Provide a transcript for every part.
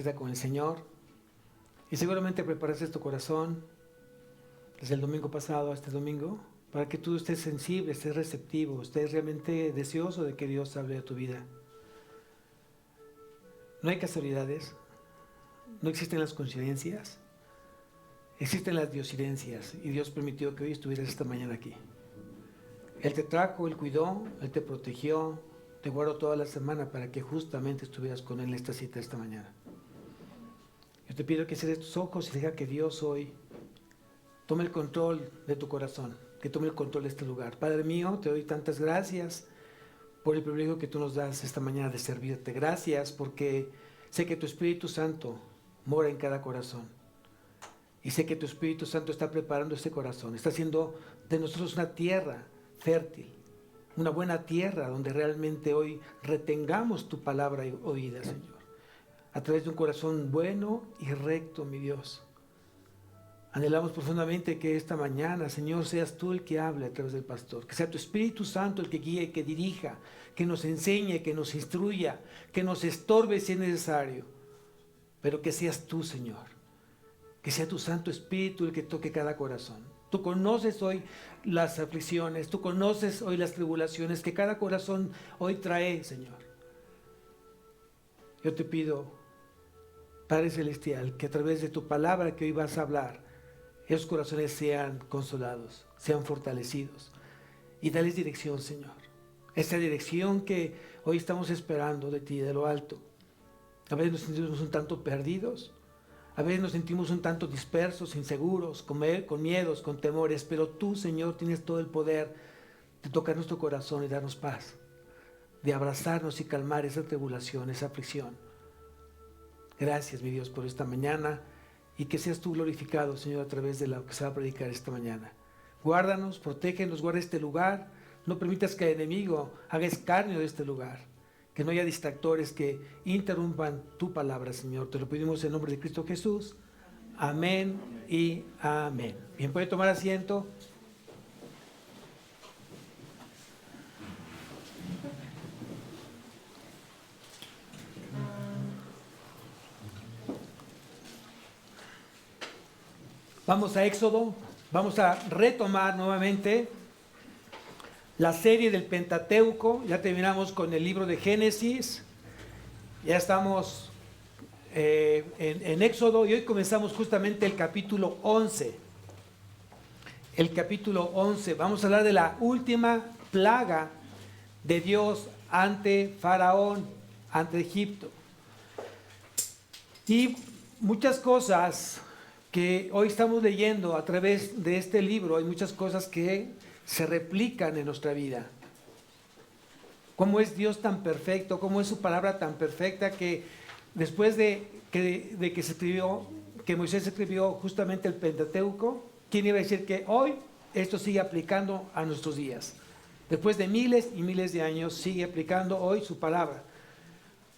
Con el Señor, y seguramente preparaste tu corazón desde el domingo pasado a este domingo para que tú estés sensible, estés receptivo, estés realmente deseoso de que Dios hable a tu vida. No hay casualidades, no existen las coincidencias, existen las diosidencias, y Dios permitió que hoy estuvieras esta mañana aquí. Él te trajo, Él cuidó, Él te protegió, te guardó toda la semana para que justamente estuvieras con Él en esta cita esta mañana. Yo te pido que cierres tus ojos y deja que Dios hoy tome el control de tu corazón, que tome el control de este lugar. Padre mío, te doy tantas gracias por el privilegio que tú nos das esta mañana de servirte. Gracias porque sé que tu Espíritu Santo mora en cada corazón. Y sé que tu Espíritu Santo está preparando este corazón, está haciendo de nosotros una tierra fértil, una buena tierra donde realmente hoy retengamos tu palabra oída, Señor. A través de un corazón bueno y recto, mi Dios. Anhelamos profundamente que esta mañana, Señor, seas tú el que hable a través del pastor, que sea tu Espíritu Santo el que guíe, que dirija, que nos enseñe, que nos instruya, que nos estorbe si es necesario, pero que seas tú, Señor, que sea tu Santo Espíritu el que toque cada corazón. Tú conoces hoy las aflicciones, tú conoces hoy las tribulaciones que cada corazón hoy trae, Señor. Yo te pido, Padre Celestial, que a través de tu palabra que hoy vas a hablar, esos corazones sean consolados, sean fortalecidos, y dales dirección, Señor. Esa dirección que hoy estamos esperando de ti, de lo alto. A veces nos sentimos un tanto perdidos, a veces nos sentimos un tanto dispersos, inseguros, con miedos, con temores, pero tú, Señor, tienes todo el poder de tocar nuestro corazón y darnos paz, de abrazarnos y calmar esa tribulación, esa aflicción. Gracias, mi Dios, por esta mañana, y que seas tú glorificado, Señor, a través de lo que se va a predicar esta mañana. Guárdanos, protégenos, guarda este lugar. No permitas que el enemigo haga escarnio de este lugar. Que no haya distractores que interrumpan tu palabra, Señor. Te lo pedimos en nombre de Cristo Jesús. Amén y amén. Bien, puede tomar asiento. Vamos a Éxodo, vamos a retomar nuevamente la serie del Pentateuco. Ya terminamos con el libro de Génesis, ya estamos en Éxodo, y hoy comenzamos justamente el capítulo 11. El capítulo 11, vamos a hablar de la última plaga de Dios ante Faraón, ante Egipto. Y muchas cosas que hoy estamos leyendo a través de este libro, hay muchas cosas que se replican en nuestra vida. Cómo es Dios tan perfecto, cómo es su palabra tan perfecta, que después de que se escribió, que Moisés escribió justamente el Pentateuco, ¿quién iba a decir que hoy esto sigue aplicando a nuestros días? Después de miles y miles de años sigue aplicando hoy su palabra,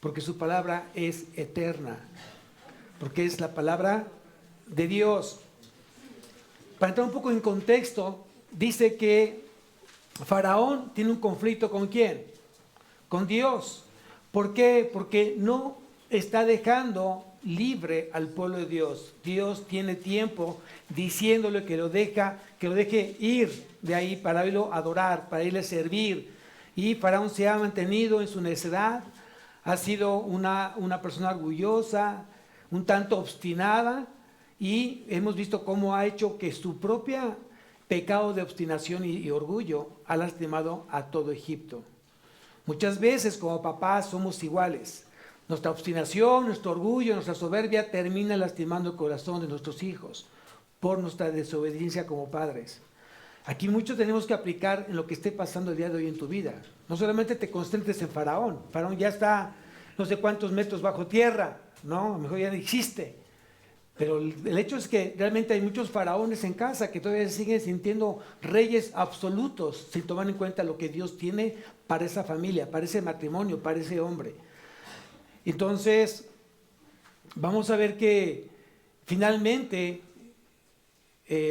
porque su palabra es eterna, porque es la palabra de Dios. Para entrar un poco en contexto, dice que Faraón tiene un conflicto ¿con quién? Con Dios. ¿Por qué? Porque no está dejando libre al pueblo de Dios. Dios tiene tiempo diciéndole que lo deje ir de ahí para irlo a adorar, para irle a servir. Y Faraón se ha mantenido en su necedad, ha sido una persona orgullosa, un tanto obstinada, y hemos visto cómo ha hecho que su propio pecado de obstinación y orgullo ha lastimado a todo Egipto. Muchas veces como papás somos iguales. Nuestra obstinación, nuestro orgullo, nuestra soberbia termina lastimando el corazón de nuestros hijos por nuestra desobediencia como padres. Aquí mucho tenemos que aplicar en lo que esté pasando el día de hoy en tu vida. No solamente te concentres en Faraón. Faraón ya está no sé cuántos metros bajo tierra, ¿no? A lo mejor ya no existe. Pero el hecho es que realmente hay muchos faraones en casa que todavía siguen sintiendo reyes absolutos sin tomar en cuenta lo que Dios tiene para esa familia, para ese matrimonio, para ese hombre. Entonces, vamos a ver que finalmente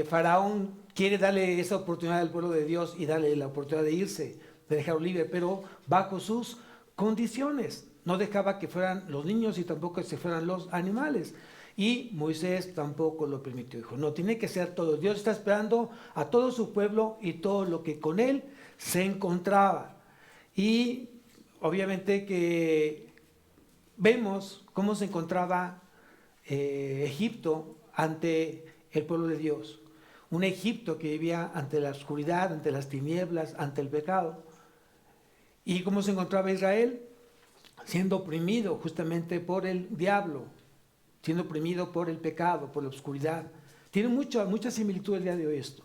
Faraón quiere darle esa oportunidad al pueblo de Dios y darle la oportunidad de irse, de dejarlo libre, pero bajo sus condiciones. no dejaba que fueran los niños y tampoco que se fueran los animales. Y Moisés tampoco lo permitió. Dijo, no, tiene que ser todo. Dios está esperando a todo su pueblo y todo lo que con él se encontraba. Y obviamente que vemos cómo se encontraba Egipto ante el pueblo de Dios. Un Egipto que vivía ante la oscuridad, ante las tinieblas, ante el pecado. ¿Y cómo se encontraba Israel? Siendo oprimido justamente por el diablo, siendo oprimido por el pecado, por la oscuridad. Tiene mucha similitud el día de hoy esto.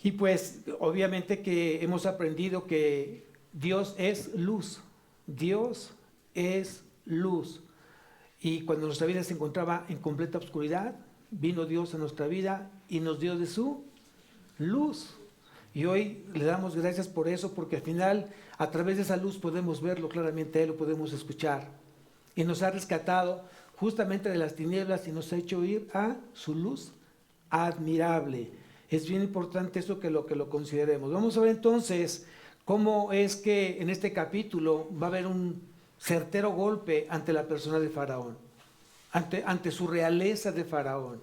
Y pues obviamente que hemos aprendido que Dios es luz. Dios es luz. Y cuando nuestra vida se encontraba en completa oscuridad, vino Dios a nuestra vida y nos dio de su luz. Y hoy le damos gracias por eso, porque al final a través de esa luz podemos verlo claramente, lo podemos escuchar. Y nos ha rescatado justamente de las tinieblas y nos ha hecho ir a su luz admirable. Es bien importante eso que lo consideremos. Vamos a ver entonces cómo es que en este capítulo va a haber un certero golpe ante la persona de Faraón, ante su realeza de Faraón,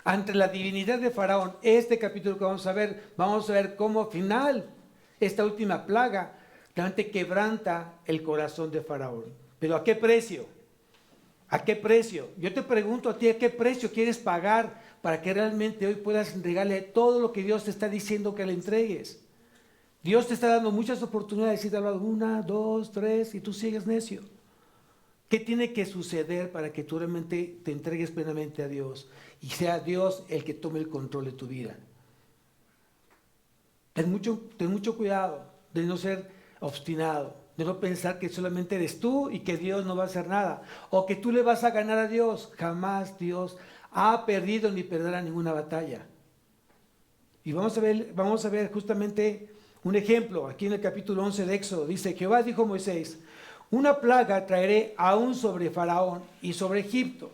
ante la divinidad de Faraón. Este capítulo que vamos a ver cómo al final esta última plaga realmente quebranta el corazón de Faraón. ¿Pero a qué precio? ¿A qué precio? Yo te pregunto a ti, ¿a qué precio quieres pagar para que realmente hoy puedas entregarle todo lo que Dios te está diciendo que le entregues? Dios te está dando muchas oportunidades y te ha hablado 1, 2, 3 y tú sigues necio. ¿Qué tiene que suceder para que tú realmente te entregues plenamente a Dios y sea Dios el que tome el control de tu vida? Ten mucho cuidado de no ser obstinado, de no pensar que solamente eres tú y que Dios no va a hacer nada, o que tú le vas a ganar a Dios. Jamás Dios ha perdido ni perderá ninguna batalla. Y vamos a ver justamente un ejemplo. Aquí en el capítulo 11 de Éxodo dice, Jehová dijo a Moisés, una plaga traeré aún sobre Faraón y sobre Egipto,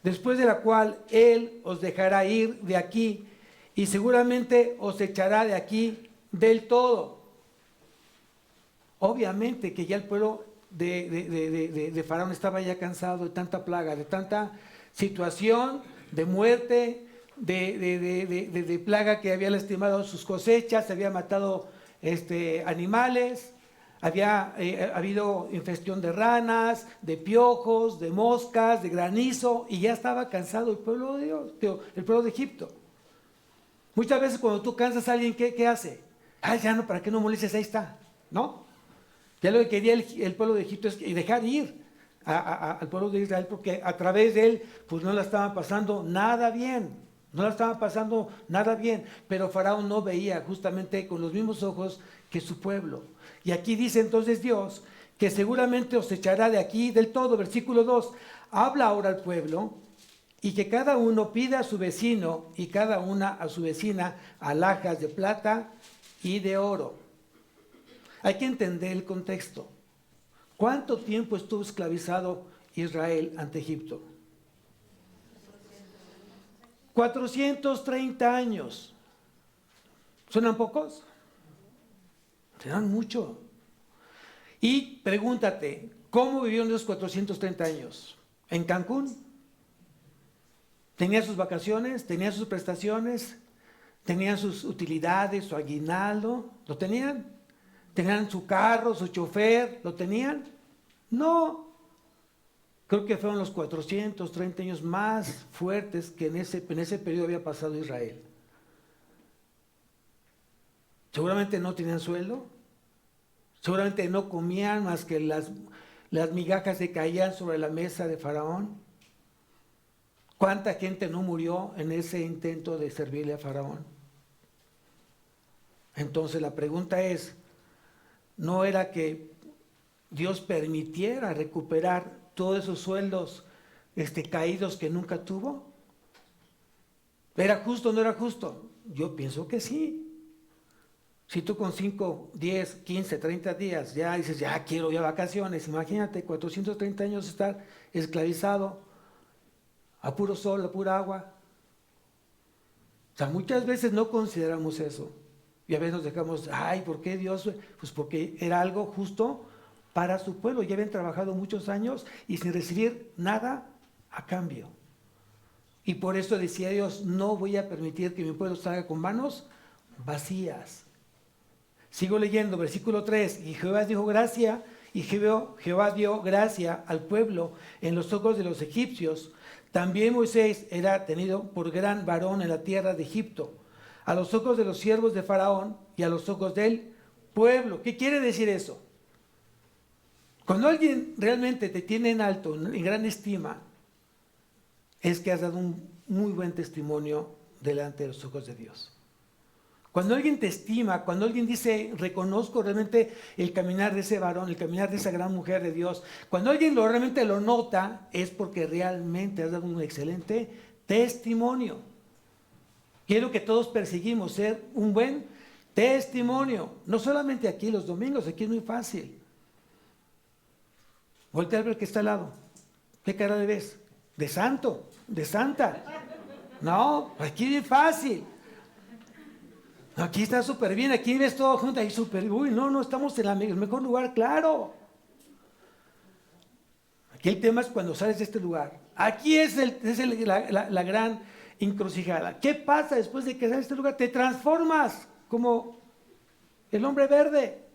después de la cual él os dejará ir de aquí y seguramente os echará de aquí del todo. Obviamente que ya el pueblo de Faraón estaba ya cansado de tanta plaga, de tanta situación de muerte, de plaga que había lastimado sus cosechas, había matado animales, había habido infestión de ranas, de piojos, de moscas, de granizo, y ya estaba cansado el pueblo de Dios, el pueblo de Egipto. Muchas veces cuando tú cansas a alguien, ¿qué hace? Ya no, ¿para qué no molestes? Ahí está, ¿no? Ya lo que quería el pueblo de Egipto es dejar ir al pueblo de Israel, porque a través de él pues no la estaban pasando nada bien, pero Faraón no veía justamente con los mismos ojos que su pueblo. Y aquí dice entonces Dios que seguramente os echará de aquí del todo. Versículo 2, habla ahora al pueblo y que cada uno pida a su vecino y cada una a su vecina alhajas de plata y de oro. Hay que entender el contexto. ¿Cuánto tiempo estuvo esclavizado Israel ante Egipto? 430 años. ¿Suenan pocos? Serán mucho. Y pregúntate, ¿cómo vivieron esos 430 años? ¿En Cancún? ¿Tenían sus vacaciones? ¿Tenían sus prestaciones? ¿Tenían sus utilidades, su aguinaldo? ¿Lo tenían? ¿Tenían su carro, su chofer? ¿Lo tenían? No. Creo que fueron los 430 años más fuertes que en ese periodo había pasado Israel. Seguramente no tenían sueldo, seguramente no comían más que las migajas que caían sobre la mesa de Faraón. ¿Cuánta gente no murió en ese intento de servirle a Faraón? Entonces la pregunta es, ¿no era que Dios permitiera recuperar todos esos sueldos caídos que nunca tuvo? ¿Era justo o no era justo? Yo pienso que sí. Si tú con 5, 10, 15, 30 días ya dices, ya quiero ya vacaciones, imagínate 430 años estar esclavizado a puro sol, a pura agua. O sea, muchas veces no consideramos eso. Y a veces nos dejamos, ¿por qué Dios? Pues porque era algo justo para su pueblo. Ya habían trabajado muchos años y sin recibir nada a cambio. Y por eso decía Dios, no voy a permitir que mi pueblo salga con manos vacías. Sigo leyendo, versículo 3, y Jehová dijo gracia, y Jehová dio gracia al pueblo en los ojos de los egipcios. También Moisés era tenido por gran varón en la tierra de Egipto, a los ojos de los siervos de Faraón y a los ojos del pueblo. ¿Qué quiere decir eso? Cuando alguien realmente te tiene en alto, en gran estima, es que has dado un muy buen testimonio delante de los ojos de Dios. Cuando alguien te estima, cuando alguien dice, reconozco realmente el caminar de ese varón, el caminar de esa gran mujer de Dios, cuando alguien realmente lo nota, es porque realmente has dado un excelente testimonio. Quiero que todos perseguimos ser un buen testimonio. No solamente aquí los domingos, aquí es muy fácil. Voltea a ver que está al lado. ¿Qué cara le ves? De santo, de santa. No, aquí es fácil. Aquí está súper bien, aquí ves todo junto, ahí súper, no, estamos en el mejor lugar, claro. Aquí el tema es cuando sales de este lugar. Aquí es la gran encrucijada. ¿Qué pasa después de que sales de este lugar? Te transformas como el hombre verde.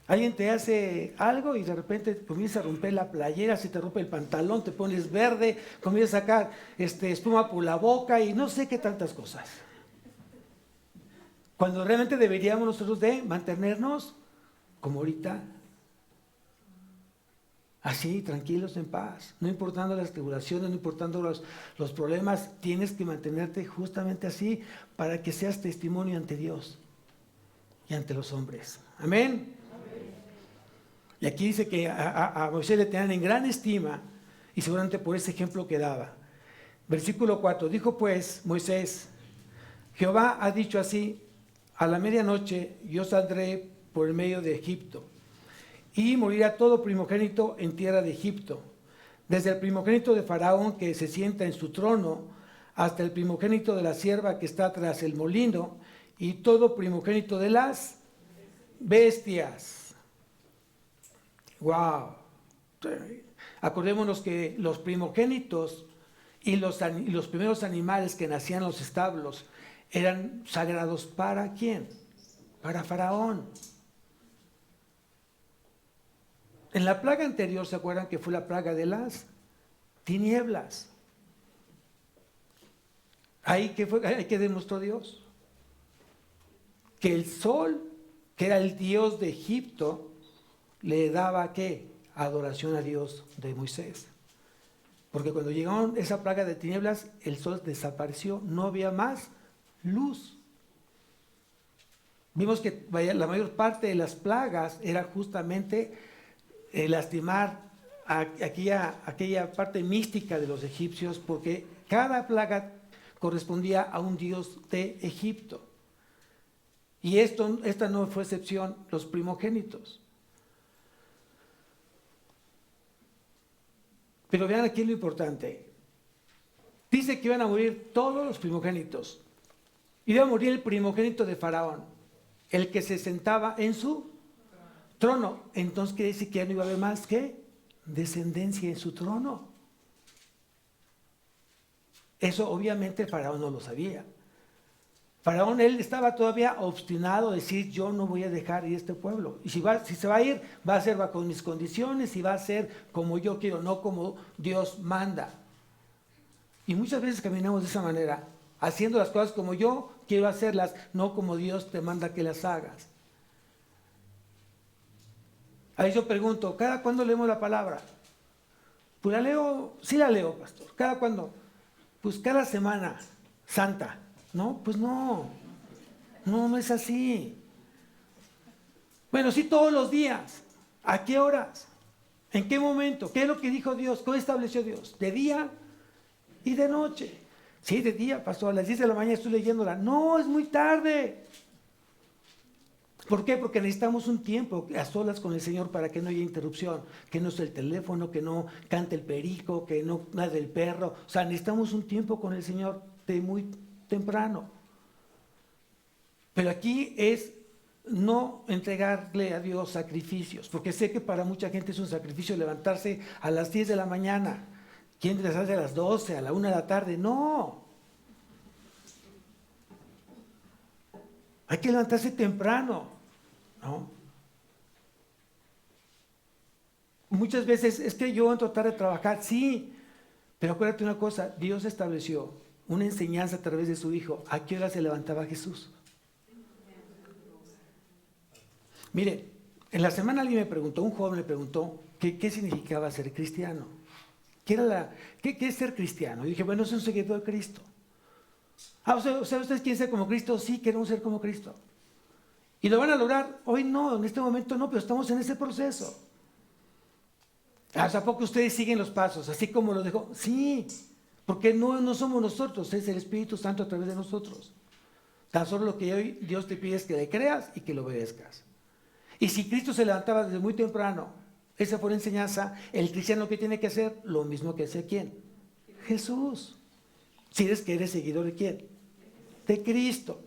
Alguien te hace algo y de repente comienza a romper la playera, se te rompe el pantalón, te pones verde, comienzas a sacar espuma por la boca y no sé qué tantas cosas. Cuando realmente deberíamos nosotros de mantenernos como ahorita, así, tranquilos, en paz, no importando las tribulaciones, no importando los problemas, tienes que mantenerte justamente así para que seas testimonio ante Dios y ante los hombres. Amén. Y aquí dice que a Moisés le tenían en gran estima y seguramente por ese ejemplo que daba. Versículo 4, dijo pues Moisés, Jehová ha dicho así, a la medianoche yo saldré por el medio de Egipto y morirá todo primogénito en tierra de Egipto, desde el primogénito de Faraón que se sienta en su trono hasta el primogénito de la sierva que está tras el molino y todo primogénito de las bestias. Wow. Acordémonos que los primogénitos y los primeros animales que nacían en los establos eran sagrados ¿para quién? Para Faraón. En la plaga anterior, ¿se acuerdan que fue la plaga de las tinieblas? Ahí que demostró Dios que el sol, que era el dios de Egipto, le daba ¿qué? Adoración a Dios de Moisés. Porque cuando llegaron esa plaga de tinieblas, el sol desapareció, no había más luz. Vimos que la mayor parte de las plagas era justamente lastimar a aquella parte mística de los egipcios, porque cada plaga correspondía a un dios de Egipto. Y esta no fue excepción, los primogénitos. Pero vean aquí lo importante. Dice que iban a morir todos los primogénitos. Iba a morir el primogénito de Faraón, el que se sentaba en su trono. Entonces quiere decir que ya no iba a haber más que descendencia en su trono. Eso obviamente Faraón no lo sabía. Faraón, él estaba todavía obstinado a decir, yo no voy a dejar ir este pueblo. Y si se va a ir, va a ser bajo mis condiciones y va a ser como yo quiero, no como Dios manda. Y muchas veces caminamos de esa manera, haciendo las cosas como yo quiero hacerlas, no como Dios te manda que las hagas. Ahí yo pregunto, ¿cada cuándo leemos la palabra? Pues la leo, sí la leo, pastor. ¿Cada cuándo? Pues cada semana santa. No, pues no es así. Bueno, sí todos los días. ¿A qué horas? ¿En qué momento? ¿Qué es lo que dijo Dios? ¿Cómo estableció Dios? ¿De día y de noche? Sí, de día, pastor, a las 10 de la mañana estoy leyéndola. No, es muy tarde. ¿Por qué? Porque necesitamos un tiempo a solas con el Señor para que no haya interrupción, que no sea el teléfono, que no cante el perico, que no nade el perro. O sea, necesitamos un tiempo con el Señor de muy temprano. Pero aquí es no entregarle a Dios sacrificios, porque sé que para mucha gente es un sacrificio levantarse a las 10 de la mañana. ¿Quién les hace a las 12, a la 1 de la tarde? No. Hay que levantarse temprano, ¿no? Muchas veces es que yo entro tarde a trabajar, sí, pero acuérdate una cosa, Dios estableció una enseñanza a través de su Hijo. ¿A qué hora se levantaba Jesús? Mire, en la semana alguien me preguntó, un joven me preguntó, ¿qué significaba ser cristiano? ¿Qué es ser cristiano? Y dije, bueno, es un seguidor de Cristo. ¿Ustedes quieren ser como Cristo? Sí, queremos ser como Cristo. ¿Y lo van a lograr? Hoy no, en este momento no, pero estamos en ese proceso. ¿A poco ustedes siguen los pasos, así como los dejó? Sí, porque no somos nosotros, es el Espíritu Santo a través de nosotros. Tan solo lo que hoy Dios te pide es que le creas y que lo obedezcas. Y si Cristo se levantaba desde muy temprano, esa fue la enseñanza, el cristiano que tiene que hacer lo mismo que hace ¿quién? Jesús. Si eres que eres seguidor de ¿quién? De Cristo.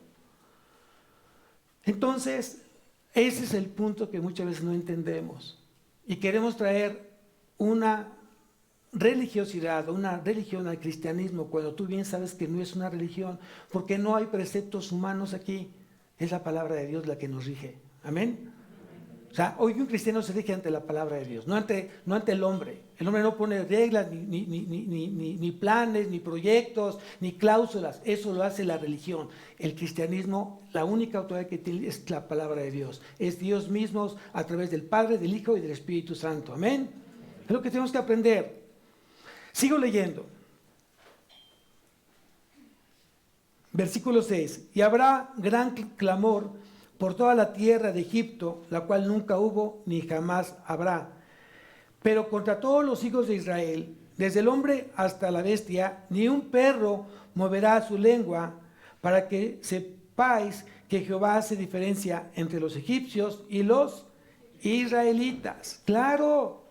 Entonces, ese es el punto que muchas veces no entendemos. Y queremos traer una religiosidad, una religión al cristianismo, cuando tú bien sabes que no es una religión, porque no hay preceptos humanos aquí. Es la palabra de Dios la que nos rige. Amén. O sea, hoy un cristiano se rige ante la palabra de Dios, no ante el hombre. El hombre no pone reglas, ni planes, ni proyectos, ni cláusulas. Eso lo hace la religión. El cristianismo, la única autoridad que tiene es la palabra de Dios. Es Dios mismo a través del Padre, del Hijo y del Espíritu Santo. Amén. Es lo que tenemos que aprender. Sigo leyendo. Versículo 6. Y habrá gran clamor por toda la tierra de Egipto, la cual nunca hubo ni jamás habrá. Pero contra todos los hijos de Israel, desde el hombre hasta la bestia, ni un perro moverá su lengua, para que sepáis que Jehová hace diferencia entre los egipcios y los israelitas. Claro,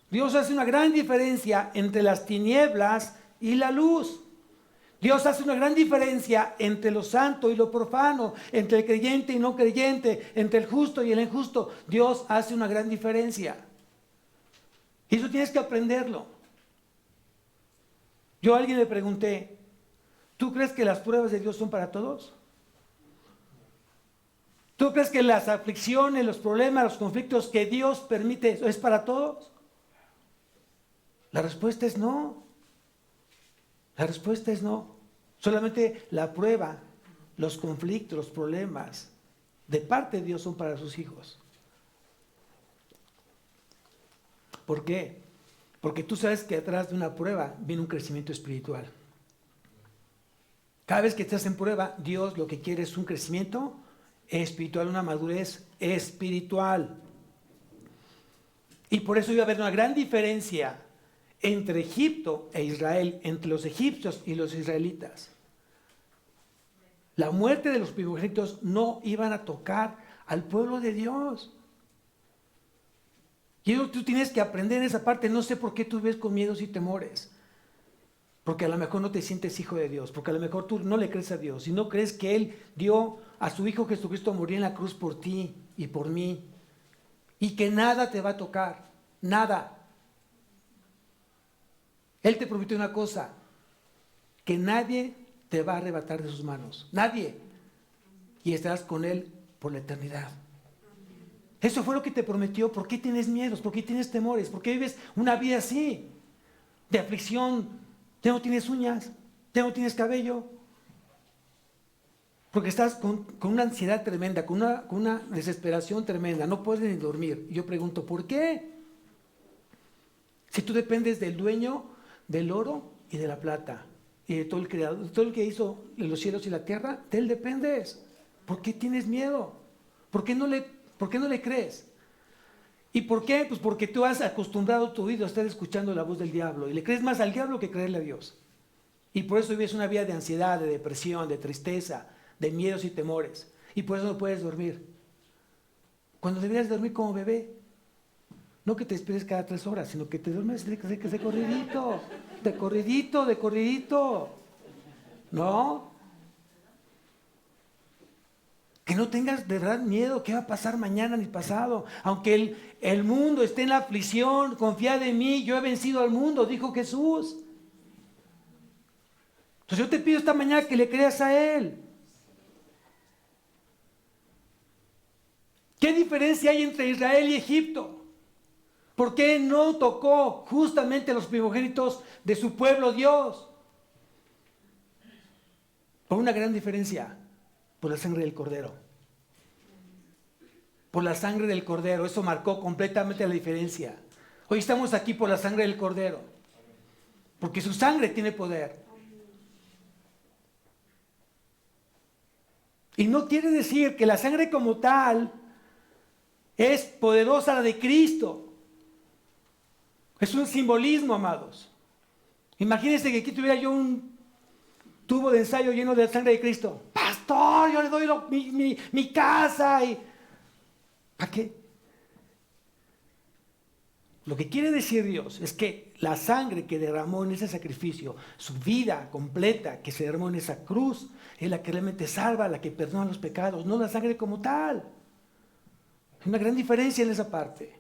Dios hace una gran diferencia entre las tinieblas y la luz. Dios hace una gran diferencia entre lo santo y lo profano, entre el creyente y no creyente, entre el justo y el injusto. Dios hace una gran diferencia. Y eso tienes que aprenderlo. Yo a alguien le pregunté, ¿tú crees que las pruebas de Dios son para todos? ¿Tú crees que las aflicciones, los problemas, los conflictos que Dios permite es para todos? La respuesta es no. La respuesta es no. Solamente la prueba, los conflictos, los problemas de parte de Dios son para sus hijos. ¿Por qué? Porque tú sabes que detrás de una prueba viene un crecimiento espiritual. Cada vez que estás en prueba, Dios lo que quiere es un crecimiento espiritual, una madurez espiritual. Y por eso iba a haber una gran diferencia entre Egipto e Israel, entre los egipcios y los israelitas. La muerte de los primogénitos no iban a tocar al pueblo de Dios. Y tú tienes que aprender esa parte. No sé por qué tú ves con miedos y temores. Porque a lo mejor no te sientes hijo de Dios, porque a lo mejor tú no le crees a Dios y no crees que Él dio a su Hijo Jesucristo a morir en la cruz por ti y por mí. Y que nada te va a tocar, nada. Él te prometió una cosa, que nadie te va a arrebatar de sus manos, nadie. Y estarás con Él por la eternidad. Eso fue lo que te prometió. ¿Por qué tienes miedos? ¿Por qué tienes temores? ¿Por qué vives una vida así? De aflicción. Ya no tienes uñas, ya no tienes cabello. Porque estás con una ansiedad tremenda, con una desesperación tremenda. No puedes ni dormir. Y yo pregunto, ¿por qué? Si tú dependes del dueño del oro y de la plata y de todo el creador, todo el que hizo los cielos y la tierra, de Él dependes. ¿Por qué tienes miedo? ¿Por qué no le crees? ¿Y por qué? Pues porque tú has acostumbrado tu oído a estar escuchando la voz del diablo y le crees más al diablo que creerle a Dios. Y por eso vives una vida de ansiedad, de depresión, de tristeza, de miedos y temores. Y por eso no puedes dormir. Cuando deberías dormir como bebé. No que te despiertes cada 3 horas, sino que te duermes de corridito, de corridito. ¿No? Que no tengas de verdad miedo qué va a pasar mañana ni pasado. Aunque el mundo esté en la aflicción, confiad en mí, yo he vencido al mundo, dijo Jesús. Entonces yo te pido esta mañana que le creas a Él. ¿Qué diferencia hay entre Israel y Egipto? ¿Por qué no tocó justamente los primogénitos de su pueblo Dios? Por una gran diferencia, por la sangre del Cordero. Por la sangre del Cordero, eso marcó completamente la diferencia. Hoy estamos aquí por la sangre del Cordero, porque su sangre tiene poder. Y no quiere decir que la sangre como tal es poderosa la de Cristo. Es un simbolismo, amados. Imagínense que aquí tuviera yo un tubo de ensayo lleno de sangre de Cristo. Pastor, yo le doy mi casa. ¿Para qué? Lo que quiere decir Dios es que la sangre que derramó en ese sacrificio, su vida completa que se derramó en esa cruz, es la que realmente salva, la que perdona los pecados, no la sangre como tal. Hay una gran diferencia en esa parte.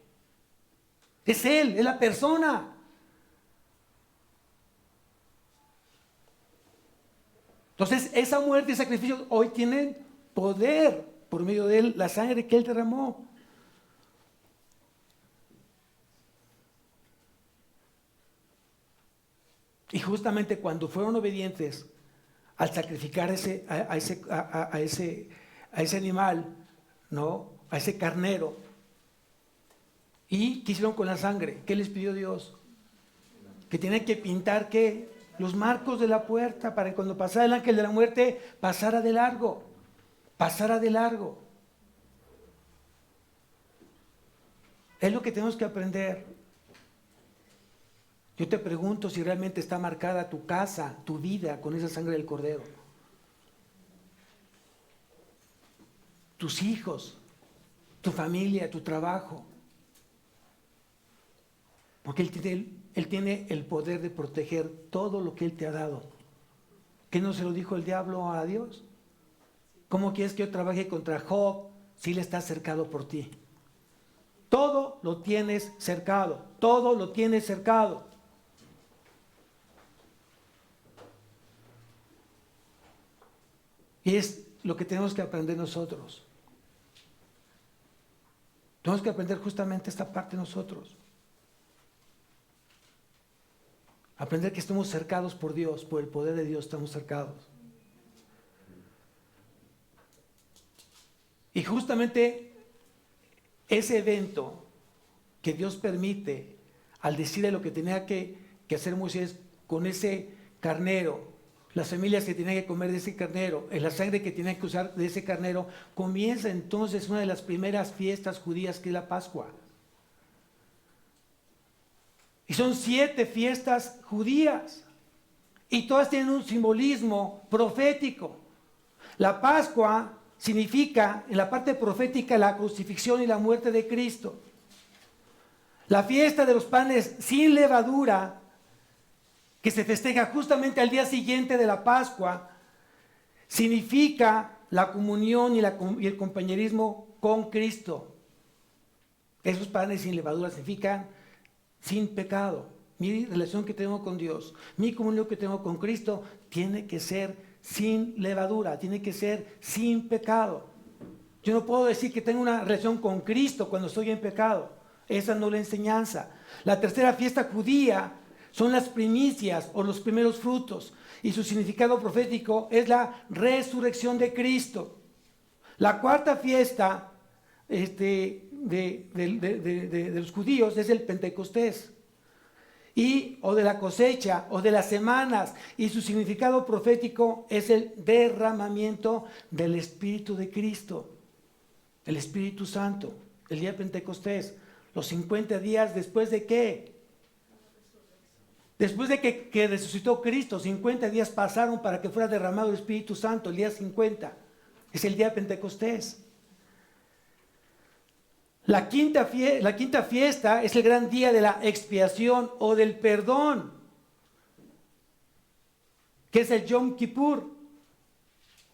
Es Él, es la persona. Entonces, esa muerte y sacrificio hoy tienen poder por medio de Él, la sangre que Él derramó. Y justamente cuando fueron obedientes al sacrificar a ese animal, ¿no? A ese carnero. ¿Y qué hicieron con la sangre? ¿Qué les pidió Dios? Que tenían que pintar, ¿qué? Los marcos de la puerta para que cuando pasara el ángel de la muerte pasara de largo. Pasara de largo. Es lo que tenemos que aprender. Yo te pregunto si realmente está marcada tu casa, tu vida con esa sangre del Cordero. Tus hijos, tu familia, tu trabajo. Porque Él tiene el poder de proteger todo lo que Él te ha dado. ¿Qué no se lo dijo el diablo a Dios? ¿Cómo quieres que yo trabaje contra Job si Él está cercado por ti? Todo lo tienes cercado, todo lo tienes cercado. Y es lo que tenemos que aprender nosotros. Tenemos que aprender justamente esta parte nosotros. Aprender que estamos cercados por Dios, por el poder de Dios estamos cercados. Y justamente ese evento que Dios permite al decirle lo que tenía que hacer Moisés con ese carnero, las familias que tenían que comer de ese carnero, la sangre que tenían que usar de ese carnero, comienza entonces una de las primeras fiestas judías que es la Pascua. Y son 7 fiestas judías. Y todas tienen un simbolismo profético. La Pascua significa, en la parte profética, la crucifixión y la muerte de Cristo. La fiesta de los panes sin levadura, que se festeja justamente al día siguiente de la Pascua, significa la comunión y el compañerismo con Cristo. Esos panes sin levadura significan sin pecado. Mi relación que tengo con Dios, mi comunión que tengo con Cristo, tiene que ser sin levadura, tiene que ser sin pecado. Yo no puedo decir que tengo una relación con Cristo cuando estoy en pecado. Esa no es la enseñanza. La tercera fiesta judía son las primicias o los primeros frutos, y su significado profético es la resurrección de Cristo. La cuarta fiesta de los judíos es el Pentecostés, o de la cosecha o de las semanas, y su significado profético es el derramamiento del Espíritu de Cristo, el Espíritu Santo, el día de Pentecostés, los 50 días después de ¿qué? Después de que resucitó Cristo, 50 días pasaron para que fuera derramado el Espíritu Santo, el día 50. Es el día de Pentecostés. La quinta fiesta es el gran día de la expiación o del perdón, que es el Yom Kippur.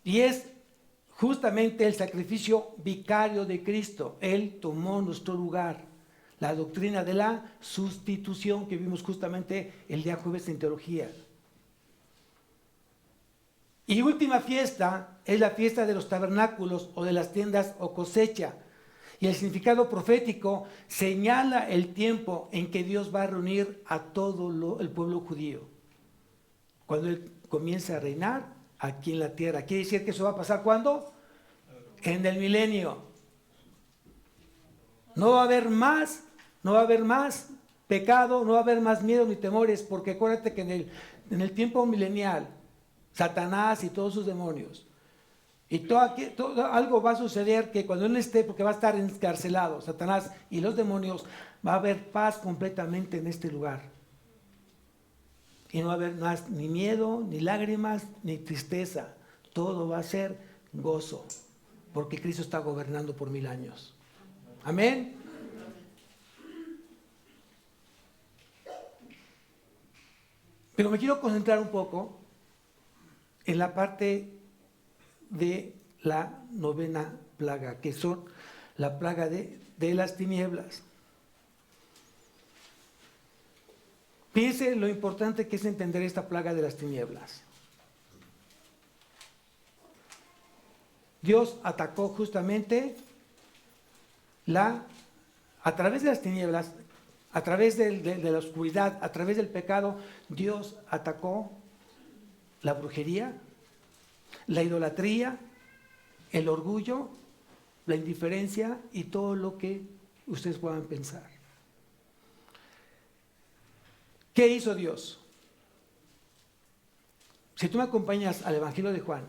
Y es justamente el sacrificio vicario de Cristo. Él tomó nuestro lugar. La doctrina de la sustitución que vimos justamente el día jueves en teología. Y última fiesta es la fiesta de los tabernáculos o de las tiendas o cosecha. Y el significado profético señala el tiempo en que Dios va a reunir a todo el pueblo judío. Cuando Él comience a reinar aquí en la tierra. ¿Quiere decir que eso va a pasar cuándo? En el milenio. No va a haber más pecado, no va a haber más miedo ni temores, porque acuérdate que en el tiempo milenial, Satanás y todos sus demonios, y algo va a suceder que cuando él esté, porque va a estar encarcelado, Satanás y los demonios, va a haber paz completamente en este lugar. Y no va a haber más ni miedo, ni lágrimas, ni tristeza. Todo va a ser gozo, porque Cristo está gobernando por 1000 años. Amén. Pero me quiero concentrar un poco en la parte de la 9ª plaga, que son la plaga de las tinieblas. Piense lo importante que es entender esta plaga de las tinieblas. Dios atacó justamente a través de las tinieblas, a través de la oscuridad, a través del pecado, Dios atacó la brujería, la idolatría, el orgullo, la indiferencia y todo lo que ustedes puedan pensar. ¿Qué hizo Dios? Si tú me acompañas al Evangelio de Juan,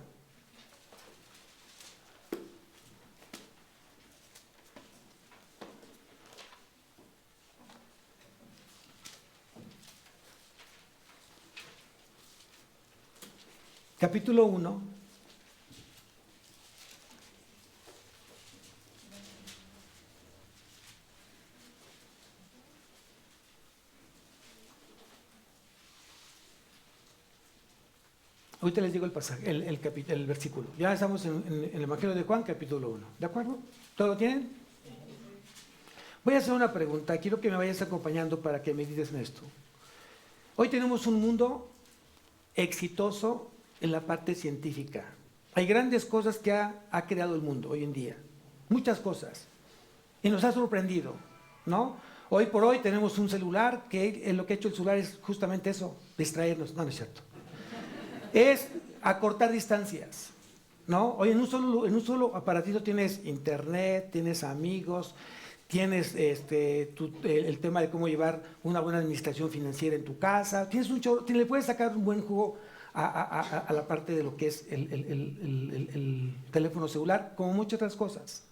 capítulo 1, ahorita les digo el pasaje, el versículo. Ya estamos en el Evangelio de Juan, capítulo 1. ¿De acuerdo? ¿Todo lo tienen? Voy a hacer una pregunta. Quiero que me vayas acompañando para que medites en esto. Hoy tenemos un mundo exitoso en la parte científica. Hay grandes cosas que ha creado el mundo hoy en día. Muchas cosas. Y nos ha sorprendido, ¿no? Hoy por hoy tenemos un celular que lo que ha hecho el celular es justamente eso, distraernos. No, no es cierto. Es acortar distancias, ¿no? Hoy en un solo aparatito tienes internet, tienes amigos, tienes el tema de cómo llevar una buena administración financiera en tu casa, tienes le puedes sacar un buen jugo a la parte de lo que es el teléfono celular, como muchas otras cosas.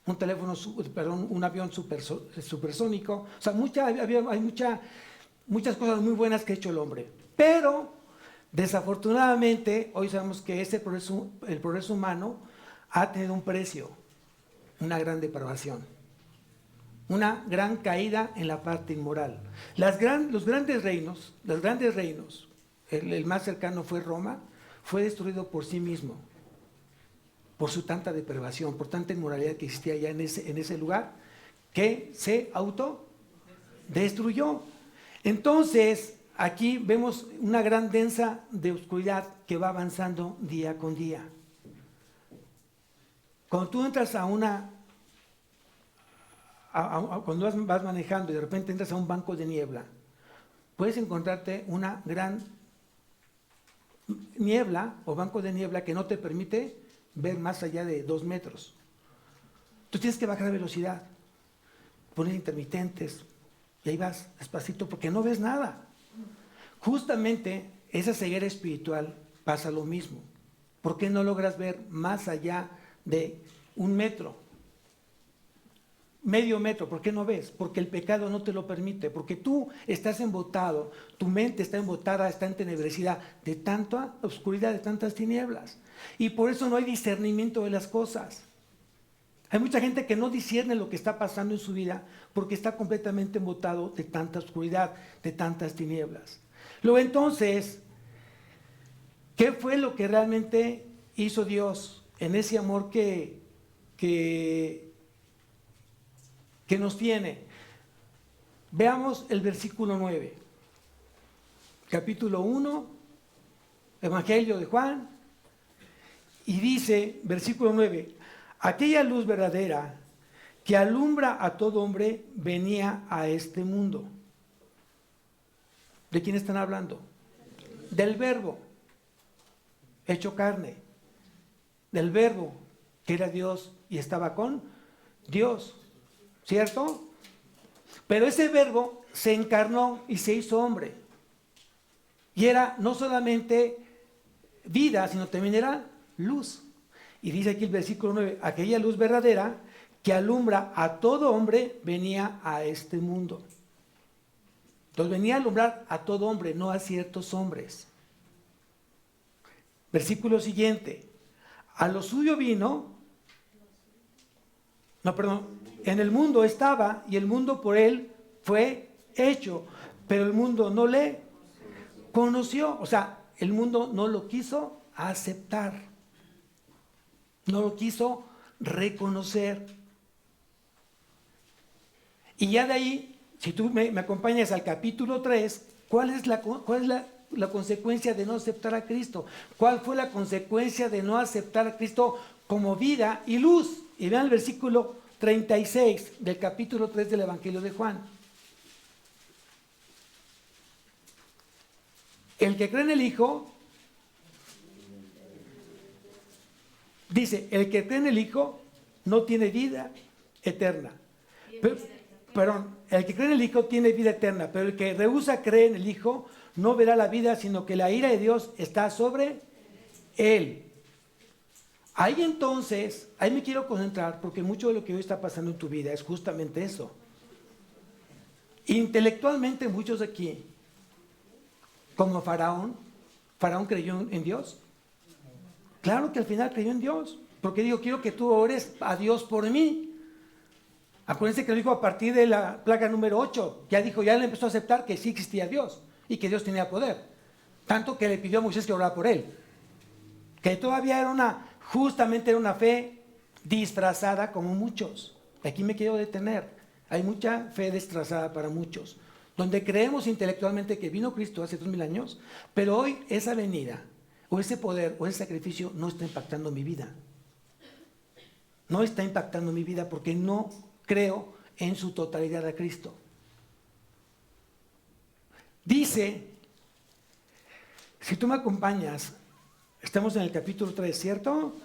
Un avión supersónico, o sea, hay muchas cosas muy buenas que ha hecho el hombre, pero desafortunadamente hoy sabemos que el progreso humano ha tenido un precio, una gran depravación, una gran caída en la parte inmoral. Los grandes reinos, el más cercano fue Roma, fue destruido por sí mismo, por su tanta depravación, por tanta inmoralidad que existía ya en ese lugar, que se autodestruyó. Entonces, aquí vemos una gran densa de oscuridad que va avanzando día con día. Cuando tú entras cuando vas manejando y de repente entras a un banco de niebla, puedes encontrarte una gran niebla o banco de niebla que no te permite ver más allá de 2 metros. Tú tienes que bajar de velocidad, poner intermitentes y ahí vas despacito porque no ves nada. Justamente esa ceguera espiritual pasa lo mismo. ¿Por qué no logras ver más allá de 1 metro? Medio metro, ¿por qué no ves? Porque el pecado no te lo permite, porque tú estás embotado, tu mente está embotada, está entenebrecida de tanta oscuridad, de tantas tinieblas. Y por eso no hay discernimiento de las cosas. Hay mucha gente que no discierne lo que está pasando en su vida porque está completamente embotado de tanta oscuridad, de tantas tinieblas. Luego entonces, ¿qué fue lo que realmente hizo Dios en ese amor que nos tiene. Veamos el versículo 9, capítulo 1, Evangelio de Juan, y dice, versículo 9, aquella luz verdadera que alumbra a todo hombre venía a este mundo. ¿De quién están hablando? Del Verbo hecho carne, del Verbo que era Dios y estaba con Dios, ¿cierto? Pero ese Verbo se encarnó y se hizo hombre. Y era no solamente vida, sino también era luz. Y dice aquí el versículo 9, aquella luz verdadera que alumbra a todo hombre venía a este mundo. Entonces venía a alumbrar a todo hombre, no a ciertos hombres. Versículo siguiente, a lo suyo vino, en el mundo estaba y el mundo por él fue hecho, pero el mundo no le conoció, o sea, el mundo no lo quiso aceptar, no lo quiso reconocer. Y ya de ahí, si tú me acompañas al capítulo 3, ¿cuál es la consecuencia de no aceptar a Cristo? ¿Cuál fue la consecuencia de no aceptar a Cristo como vida y luz? Y vean el versículo 36 del capítulo 3 del Evangelio de Juan. El que cree en el Hijo, dice, el que cree en el Hijo no tiene vida eterna. El que cree en el Hijo tiene vida eterna, pero el que rehúsa creer en el Hijo no verá la vida, sino que la ira de Dios está sobre él. Ahí entonces, ahí me quiero concentrar, porque mucho de lo que hoy está pasando en tu vida es justamente eso. Intelectualmente muchos de aquí, como Faraón creyó en Dios. Claro que al final creyó en Dios, porque dijo, quiero que tú ores a Dios por mí. Acuérdense que lo dijo a partir de la plaga número 8, ya le empezó a aceptar que sí existía Dios y que Dios tenía poder, tanto que le pidió a Moisés que orara por él, que todavía era justamente era una fe disfrazada como muchos. Aquí me quiero detener, hay mucha fe disfrazada para muchos, donde creemos intelectualmente que vino Cristo hace 2000 años, pero hoy esa venida, o ese poder, o ese sacrificio no está impactando mi vida. No está impactando mi vida porque no creo en su totalidad a Cristo. Dice, si tú me acompañas, estamos en el capítulo 3, ¿cierto?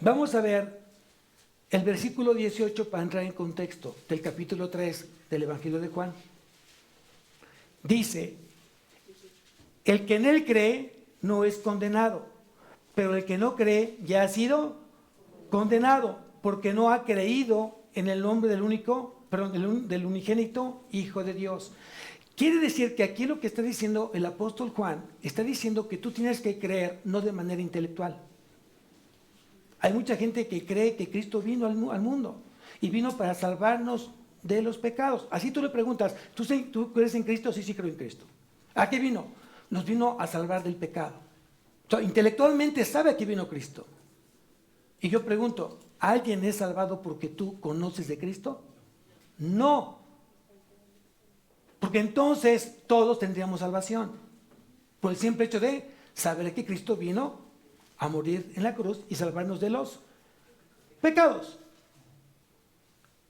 Vamos a ver el versículo 18 para entrar en contexto del capítulo 3 del Evangelio de Juan. Dice, el que en él cree no es condenado, pero el que no cree ya ha sido condenado, porque no ha creído en el nombre del unigénito Hijo de Dios. Quiere decir que aquí lo que está diciendo el apóstol Juan, está diciendo que tú tienes que creer no de manera intelectual. Hay mucha gente que cree que Cristo vino al mundo y vino para salvarnos de los pecados. Así tú le preguntas, ¿tú crees en Cristo? Sí, sí creo en Cristo. ¿A qué vino? Nos vino a salvar del pecado. O sea, intelectualmente sabe a qué vino Cristo. Y yo pregunto, ¿alguien es salvado porque tú conoces de Cristo? No. Porque entonces todos tendríamos salvación. Por el simple hecho de saber que Cristo vino a morir en la cruz y salvarnos de los pecados.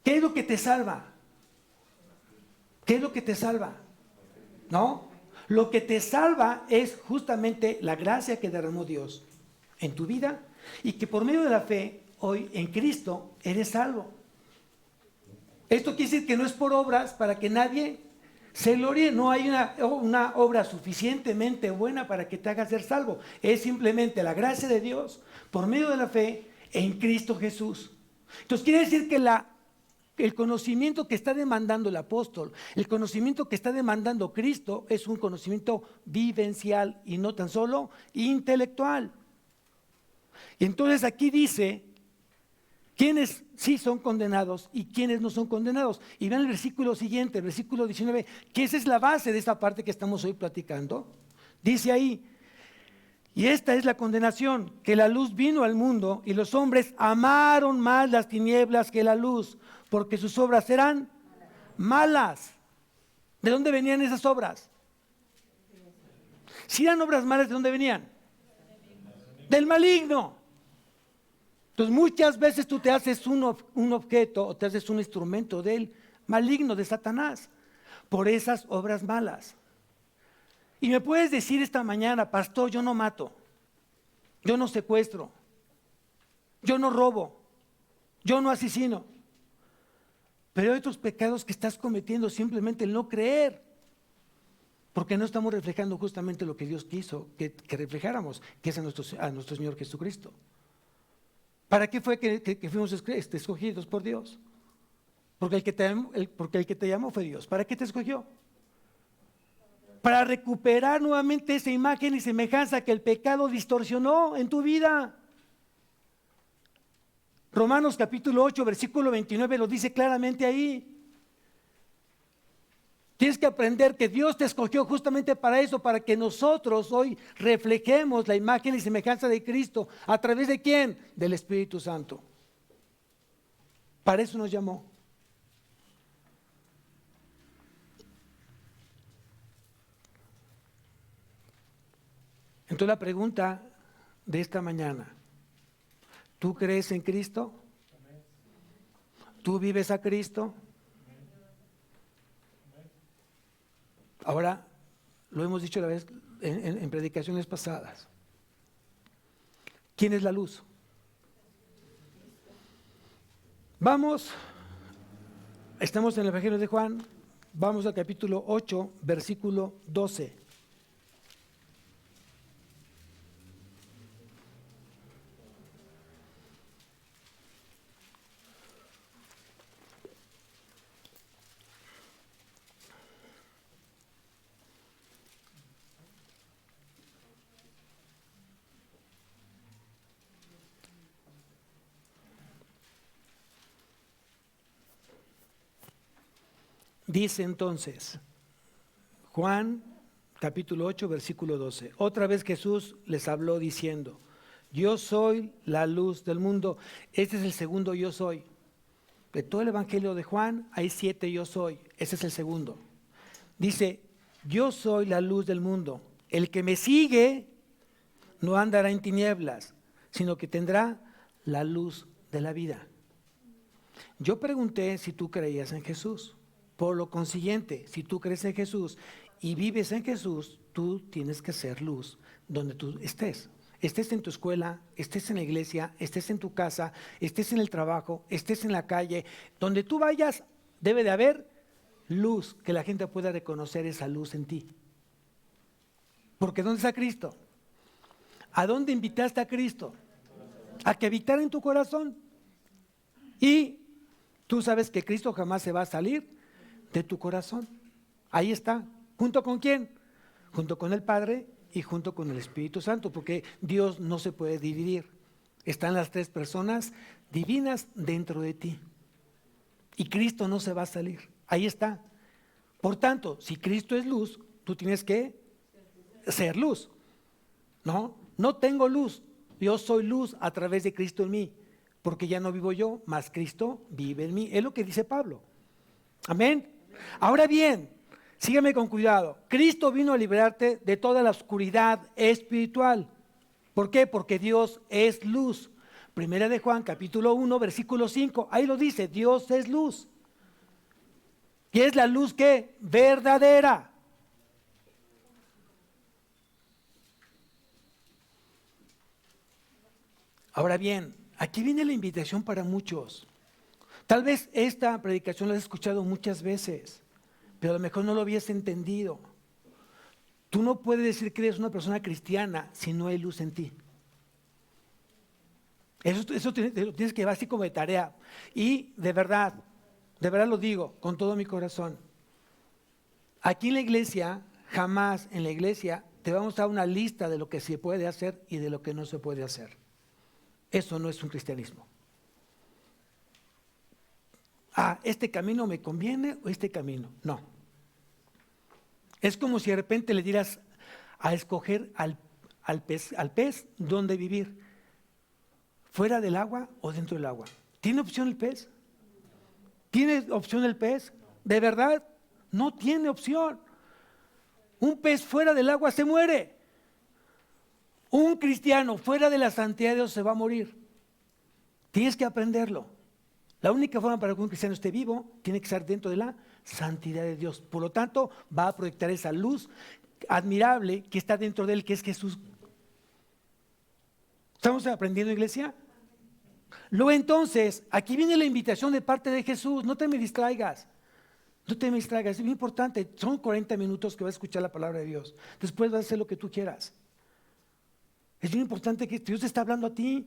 ¿Qué es lo que te salva? ¿Qué es lo que te salva? ¿No? Lo que te salva es justamente la gracia que derramó Dios en tu vida y que por medio de la fe hoy en Cristo eres salvo. Esto quiere decir que no es por obras para que nadie se gloríe. No hay una obra suficientemente buena para que te haga ser salvo. Es simplemente la gracia de Dios por medio de la fe en Cristo Jesús. Entonces quiere decir que el conocimiento que está demandando el apóstol, el conocimiento que está demandando Cristo es un conocimiento vivencial y no tan solo intelectual. Y entonces aquí dice quiénes sí son condenados y quiénes no son condenados. Y vean el versículo siguiente, el versículo 19, que esa es la base de esta parte que estamos hoy platicando. Dice ahí, Y esta es la condenación, que la luz vino al mundo y los hombres amaron más las tinieblas que la luz, porque sus obras eran malas. ¿De dónde venían esas obras? Si eran obras malas, ¿de dónde venían? Del maligno. Entonces muchas veces tú te haces un objeto o te haces un instrumento del maligno, de Satanás, por esas obras malas. Y me puedes decir esta mañana: pastor, yo no mato, yo no secuestro, yo no robo, yo no asesino. Pero hay otros pecados que estás cometiendo, simplemente el no creer, porque no estamos reflejando justamente lo que Dios quiso que reflejáramos, que es a nuestro Señor Jesucristo. ¿Para qué fue que fuimos escogidos por Dios? Porque el que te llamó fue Dios. ¿Para qué te escogió? Para recuperar nuevamente esa imagen y semejanza que el pecado distorsionó en tu vida. Romanos capítulo 8, versículo 29 lo dice claramente ahí. Tienes que aprender que Dios te escogió justamente para eso, para que nosotros hoy reflejemos la imagen y semejanza de Cristo. ¿A través de quién? Del Espíritu Santo. Para eso nos llamó. Entonces la pregunta de esta mañana: ¿tú crees en Cristo? ¿Tú vives a Cristo? Ahora, lo hemos dicho una vez en predicaciones pasadas. ¿Quién es la luz? Estamos en el Evangelio de Juan, vamos al capítulo 8, versículo 12. Dice entonces, Juan capítulo 8, versículo 12. Otra vez Jesús les habló diciendo: yo soy la luz del mundo. Este es el segundo yo soy. De todo el Evangelio de Juan hay 7 yo soy. Ese es el segundo. Dice: yo soy la luz del mundo. El que me sigue no andará en tinieblas, sino que tendrá la luz de la vida. Yo pregunté si tú creías en Jesús. Por lo consiguiente, si tú crees en Jesús y vives en Jesús, tú tienes que ser luz donde tú estés. Estés en tu escuela, estés en la iglesia, estés en tu casa, estés en el trabajo, estés en la calle. Donde tú vayas, debe de haber luz, que la gente pueda reconocer esa luz en ti. Porque ¿dónde está Cristo? ¿A dónde invitaste a Cristo? A que habitara en tu corazón. Y tú sabes que Cristo jamás se va a salir de tu corazón. Ahí está. ¿Junto con quién? Junto con el Padre y junto con el Espíritu Santo, porque Dios no se puede dividir. Están las 3 personas divinas dentro de ti. Y Cristo no se va a salir. Ahí está. Por tanto, si Cristo es luz, tú tienes que ser luz. No tengo luz. Yo soy luz a través de Cristo en mí, porque ya no vivo yo, mas Cristo vive en mí. Es lo que dice Pablo. Amén. Ahora bien, sígueme con cuidado. Cristo vino a liberarte de toda la oscuridad espiritual. ¿Por qué? Porque Dios es luz. Primera de Juan, capítulo 1, versículo 5. Ahí lo dice: Dios es luz. ¿Y es la luz qué? Verdadera. Ahora bien, aquí viene la invitación para muchos. Tal vez esta predicación la has escuchado muchas veces, pero a lo mejor no lo habías entendido. Tú no puedes decir que eres una persona cristiana si no hay luz en ti. Eso te lo tienes que llevar así como de tarea. Y de verdad lo digo con todo mi corazón. Aquí en la iglesia, jamás en la iglesia te vamos a dar una lista de lo que se puede hacer y de lo que no se puede hacer. Eso no es un cristianismo. ¿Este camino me conviene o este camino? No. Es como si de repente le dieras a escoger al pez dónde vivir, fuera del agua o dentro del agua. ¿Tiene opción el pez? ¿Tiene opción el pez? ¿De verdad? No tiene opción. Un pez fuera del agua se muere. Un cristiano fuera de la santidad de Dios se va a morir. Tienes que aprenderlo. La única forma para que un cristiano esté vivo tiene que estar dentro de la santidad de Dios. Por lo tanto, va a proyectar esa luz admirable que está dentro de él, que es Jesús. ¿Estamos aprendiendo, iglesia? Luego entonces, aquí viene la invitación de parte de Jesús. No te me distraigas. No te me distraigas. Es muy importante. Son 40 minutos que vas a escuchar la palabra de Dios. Después vas a hacer lo que tú quieras. Es muy importante que Dios te está hablando a ti.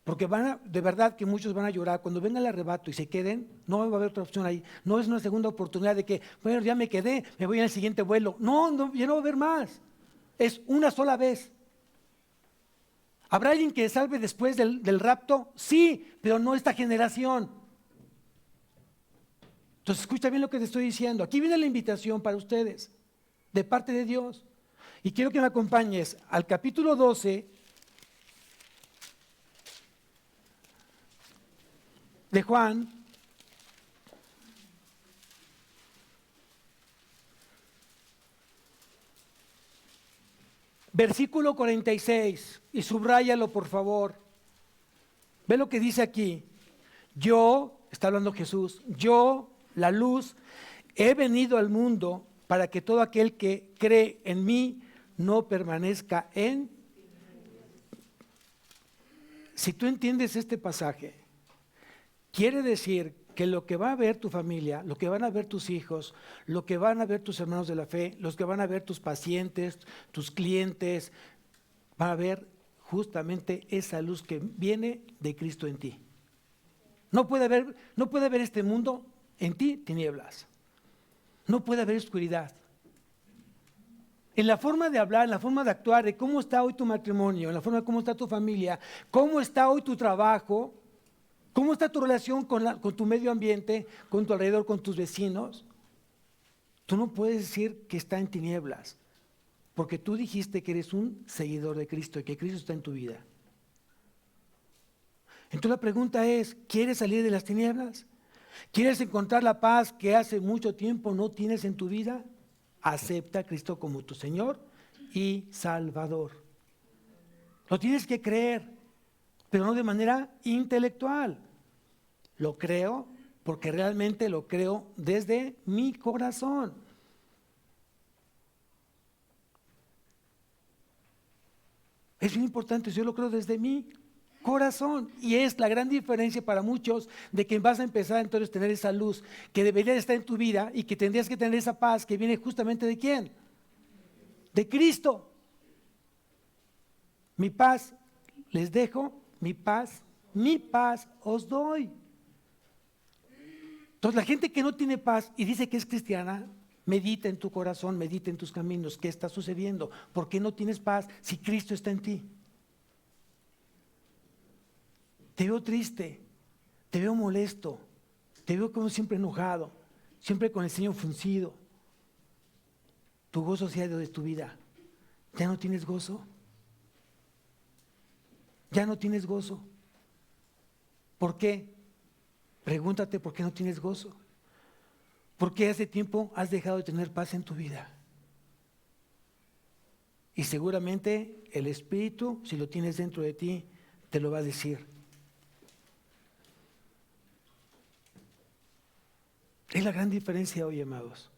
Porque de verdad que muchos van a llorar. Cuando venga el arrebato y se queden, no va a haber otra opción ahí. No es una segunda oportunidad de que, bueno, ya me quedé, me voy al siguiente vuelo. No, ya no va a haber más. Es una sola vez. ¿Habrá alguien que salve después del rapto? Sí, pero no esta generación. Entonces escucha bien lo que te estoy diciendo. Aquí viene la invitación para ustedes, de parte de Dios. Y quiero que me acompañes al capítulo 12 de Juan. Versículo 46, y subráyalo por favor. Ve lo que dice aquí. Yo, está hablando Jesús, yo, la luz, he venido al mundo para que todo aquel que cree en mí no permanezca en... Si tú entiendes este pasaje, quiere decir que lo que va a ver tu familia, lo que van a ver tus hijos, lo que van a ver tus hermanos de la fe, los que van a ver tus pacientes, tus clientes, van a ver justamente esa luz que viene de Cristo en ti. No puede haber este mundo en ti tinieblas. No puede haber oscuridad. En la forma de hablar, en la forma de actuar, de cómo está hoy tu matrimonio, en la forma de cómo está tu familia, cómo está hoy tu trabajo, cómo está tu relación con tu medio ambiente, con tu alrededor, con tus vecinos. Tú no puedes decir que está en tinieblas, porque tú dijiste que eres un seguidor de Cristo y que Cristo está en tu vida. Entonces la pregunta es, ¿quieres salir de las tinieblas? ¿Quieres encontrar la paz que hace mucho tiempo no tienes en tu vida? Acepta a Cristo como tu Señor y Salvador. Lo tienes que creer, pero no de manera intelectual. Lo creo porque realmente lo creo desde mi corazón. Es muy importante, yo lo creo desde mi corazón. Y es la gran diferencia para muchos de que vas a empezar entonces a tener esa luz que debería estar en tu vida y que tendrías que tener esa paz que viene justamente ¿de quién? De Cristo. Mi paz les dejo, mi paz os doy. Entonces la gente que no tiene paz y dice que es cristiana, medita en tu corazón, medita en tus caminos, ¿qué está sucediendo? ¿Por qué no tienes paz si Cristo está en ti? Te veo triste, te veo molesto, te veo como siempre enojado, siempre con el ceño fruncido. Tu gozo se ha ido de tu vida. ¿Ya no tienes gozo? ¿Ya no tienes gozo? ¿Por qué? Pregúntate por qué no tienes gozo. ¿Por qué hace tiempo has dejado de tener paz en tu vida? Y seguramente el Espíritu, si lo tienes dentro de ti, te lo va a decir. Es la gran diferencia hoy, amados.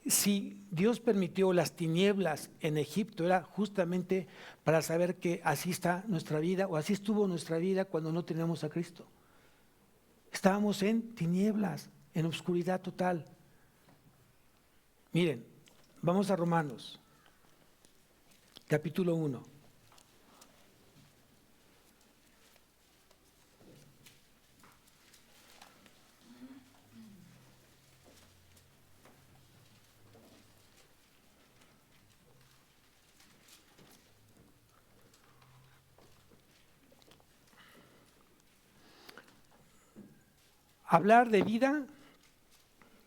Si Dios permitió las tinieblas en Egipto, era justamente para saber que así está nuestra vida, o así estuvo nuestra vida cuando no teníamos a Cristo. Estábamos en tinieblas, en oscuridad total. Miren, vamos a Romanos, capítulo 1. Hablar de vida,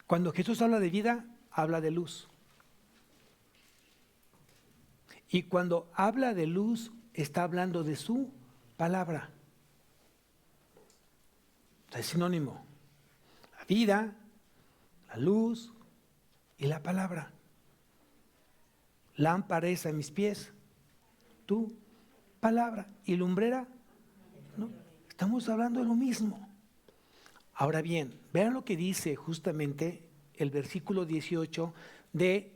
cuando Jesús habla de vida, habla de luz. Y cuando habla de luz, está hablando de su palabra. Es sinónimo. La vida, la luz y la palabra. Lámpara es a mis pies, tu palabra. Y lumbrera, ¿no? Estamos hablando de lo mismo. Ahora bien, vean lo que dice justamente el versículo 18 de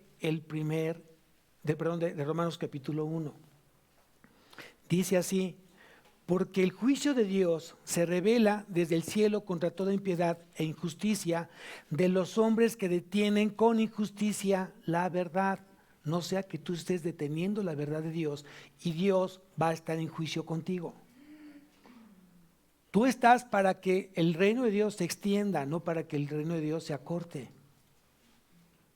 Romanos capítulo 1. Dice así: porque el juicio de Dios se revela desde el cielo contra toda impiedad e injusticia de los hombres que detienen con injusticia la verdad. No sea que tú estés deteniendo la verdad de Dios y Dios va a estar en juicio contigo. Tú estás para que el reino de Dios se extienda, no para que el reino de Dios se acorte.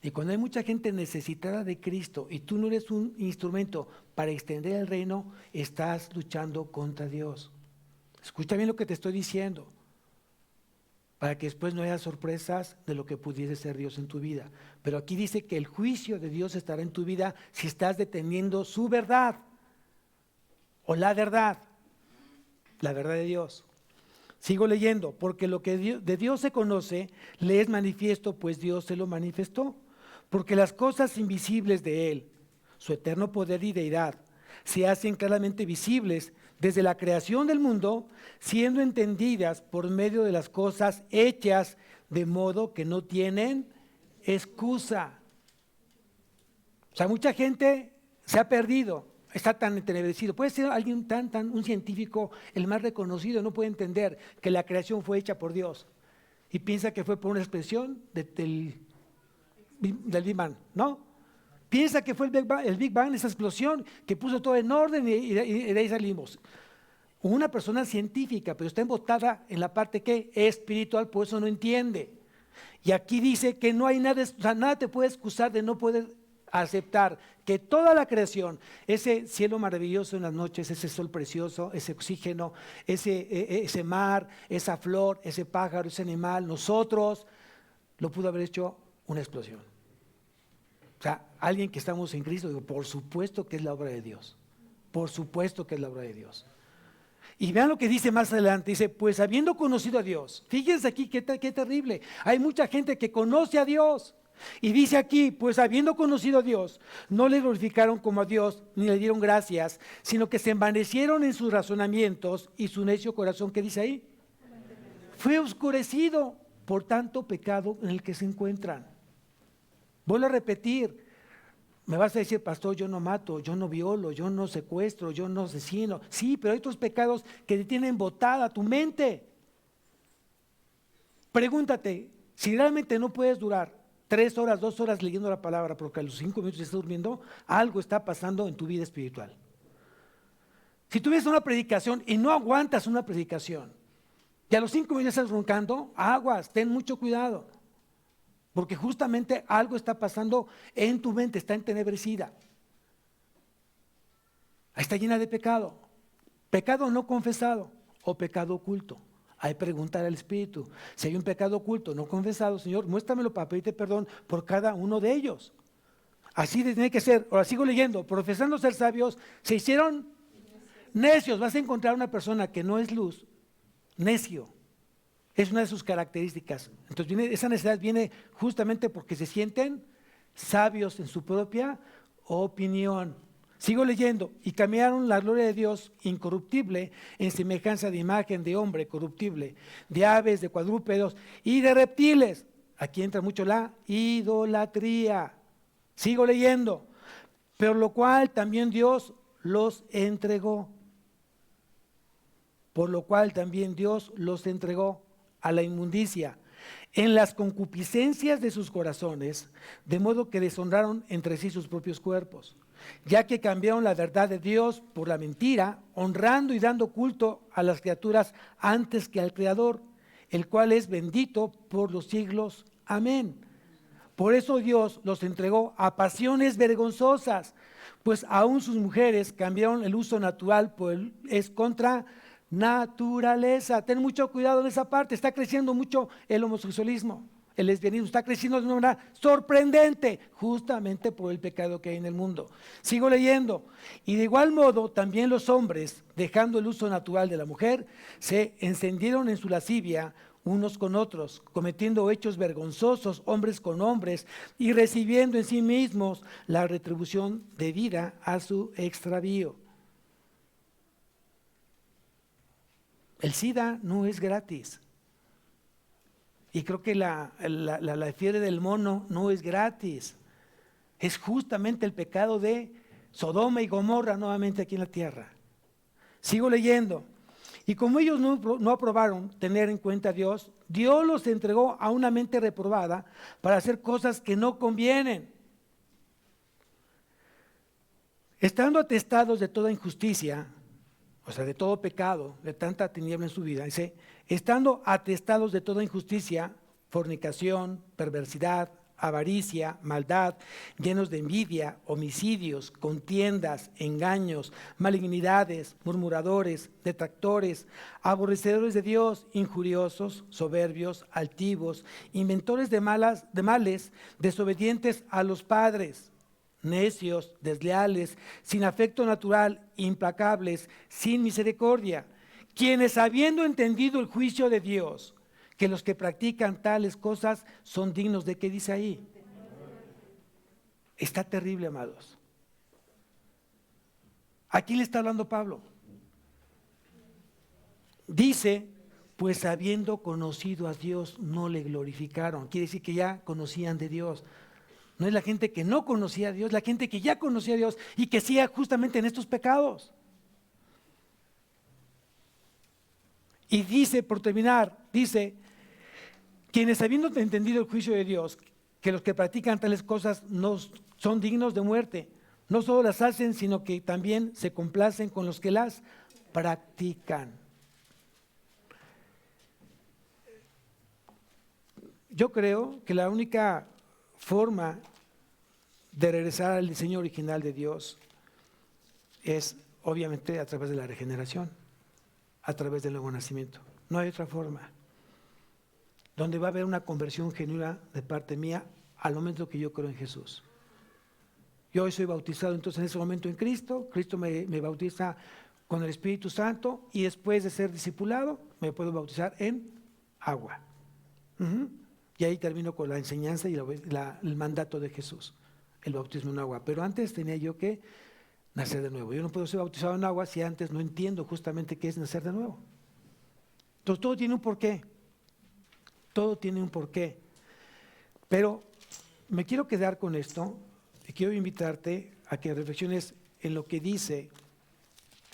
Y cuando hay mucha gente necesitada de Cristo y tú no eres un instrumento para extender el reino, estás luchando contra Dios. Escucha bien lo que te estoy diciendo, para que después no haya sorpresas de lo que pudiese ser Dios en tu vida. Pero aquí dice que el juicio de Dios estará en tu vida si estás deteniendo su verdad, o la verdad de Dios. Sigo leyendo: porque lo que de Dios se conoce, le es manifiesto, pues Dios se lo manifestó. Porque las cosas invisibles de Él, su eterno poder y deidad, se hacen claramente visibles desde la creación del mundo, siendo entendidas por medio de las cosas hechas, de modo que no tienen excusa. O sea, mucha gente se ha perdido, está tan entenebrecido. Puede ser alguien un científico, el más reconocido, no puede entender que la creación fue hecha por Dios y piensa que fue por una expresión del Big Bang, ¿no? Piensa que fue el Big Bang, esa explosión que puso todo en orden y de ahí salimos. Una persona científica, pero está embotada en la parte que espiritual, por eso no entiende. Y aquí dice que no hay nada, o sea, nada te puede excusar de no poder aceptar que toda la creación, ese cielo maravilloso en las noches, ese sol precioso, ese oxígeno, ese mar, esa flor, ese pájaro, ese animal, nosotros, lo pudo haber hecho una explosión. O sea, alguien que estamos en Cristo, digo, por supuesto que es la obra de Dios. Por supuesto que es la obra de Dios. Y vean lo que dice más adelante, dice: pues habiendo conocido a Dios. Fíjense aquí qué terrible. Hay mucha gente que conoce a Dios. Y dice aquí: pues habiendo conocido a Dios, no le glorificaron como a Dios, ni le dieron gracias, sino que se envanecieron en sus razonamientos, y su necio corazón, ¿qué dice ahí? Fue oscurecido por tanto pecado en el que se encuentran. Vuelvo a repetir, me vas a decir: pastor, yo no mato, yo no violo, yo no secuestro, yo no asesino. Sí, pero hay otros pecados que te tienen botada tu mente. Pregúntate, si realmente no puedes durar 3 horas, 2 horas leyendo la palabra, porque a los 5 minutos estás durmiendo, algo está pasando en tu vida espiritual. Si tú ves una predicación y no aguantas una predicación, y a los 5 minutos estás roncando, aguas, ten mucho cuidado. Porque justamente algo está pasando en tu mente, está entenebrecida. Está llena de pecado. Pecado no confesado o pecado oculto. Hay que preguntar al Espíritu. Si hay un pecado oculto no confesado, Señor, muéstramelo para pedirte perdón por cada uno de ellos. Así tiene que ser. Ahora sigo leyendo. Profesando ser sabios, se hicieron necios. Vas a encontrar una persona que no es luz, necio. Es una de sus características. Entonces esa necedad viene justamente porque se sienten sabios en su propia opinión. Sigo leyendo: y cambiaron la gloria de Dios incorruptible en semejanza de imagen de hombre corruptible, de aves, de cuadrúpedos y de reptiles. Aquí entra mucho la idolatría. Sigo leyendo: por lo cual también Dios los entregó. Por lo cual también Dios los entregó a la inmundicia en las concupiscencias de sus corazones, de modo que deshonraron entre sí sus propios cuerpos, ya que cambiaron la verdad de Dios por la mentira, honrando y dando culto a las criaturas antes que al Creador, el cual es bendito por los siglos. Amén. Por eso Dios los entregó a pasiones vergonzosas, pues aún sus mujeres cambiaron el uso natural, pues es contra naturaleza. Ten mucho cuidado en esa parte, está creciendo mucho el homosexualismo. El lesbianismo está creciendo de una manera sorprendente, justamente por el pecado que hay en el mundo. Sigo leyendo. Y de igual modo, también los hombres, dejando el uso natural de la mujer, se encendieron en su lascivia unos con otros, cometiendo hechos vergonzosos, hombres con hombres, y recibiendo en sí mismos la retribución debida a su extravío. El SIDA no es gratis. Y creo que la fiebre del mono no es gratis. Es justamente el pecado de Sodoma y Gomorra nuevamente aquí en la tierra. Sigo leyendo. Y como ellos no aprobaron tener en cuenta a Dios, Dios los entregó a una mente reprobada para hacer cosas que no convienen. Estando atestados de toda injusticia, o sea, de todo pecado, de tanta tiniebla en su vida, dice, estando atestados de toda injusticia, fornicación, perversidad, avaricia, maldad, llenos de envidia, homicidios, contiendas, engaños, malignidades, murmuradores, detractores, aborrecedores de Dios, injuriosos, soberbios, altivos, inventores de males, desobedientes a los padres, necios, desleales, sin afecto natural, implacables, sin misericordia, quienes habiendo entendido el juicio de Dios, que los que practican tales cosas son dignos de, ¿qué dice ahí? Está terrible, amados. Aquí le está hablando Pablo. Dice, pues habiendo conocido a Dios, no le glorificaron. Quiere decir que ya conocían de Dios. No es la gente que no conocía a Dios, la gente que ya conocía a Dios y que sigue justamente en estos pecados. Y dice, por terminar, dice, quienes habiendo entendido el juicio de Dios, que los que practican tales cosas no son dignos de muerte, no solo las hacen, sino que también se complacen con los que las practican. Yo creo que la única forma de regresar al diseño original de Dios es obviamente a través de la regeneración, a través del nuevo nacimiento. No hay otra forma. Donde va a haber una conversión genuina de parte mía al momento que yo creo en Jesús. Yo hoy soy bautizado entonces en ese momento en Cristo, Cristo me bautiza con el Espíritu Santo y después de ser discipulado me puedo bautizar en agua. Y ahí termino con la enseñanza y el mandato de Jesús, el bautismo en agua. Pero antes tenía yo que nacer de nuevo. Yo no puedo ser bautizado en agua si antes no entiendo justamente qué es nacer de nuevo. Entonces todo tiene un porqué. Todo tiene un porqué. Pero me quiero quedar con esto y quiero invitarte a que reflexiones en lo que dice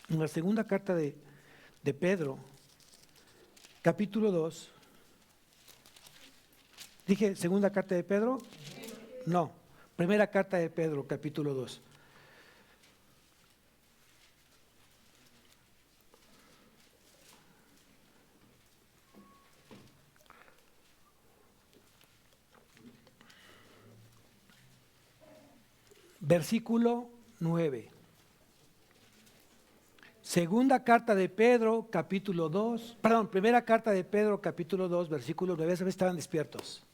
en la segunda carta de Pedro, capítulo 2. ¿Dije segunda carta de Pedro? No, primera carta de Pedro, capítulo 2. Versículo 9. Segunda carta de Pedro, capítulo 2. Perdón, primera carta de Pedro, capítulo 2, versículo 9. ¿Esa vez estaban despiertos?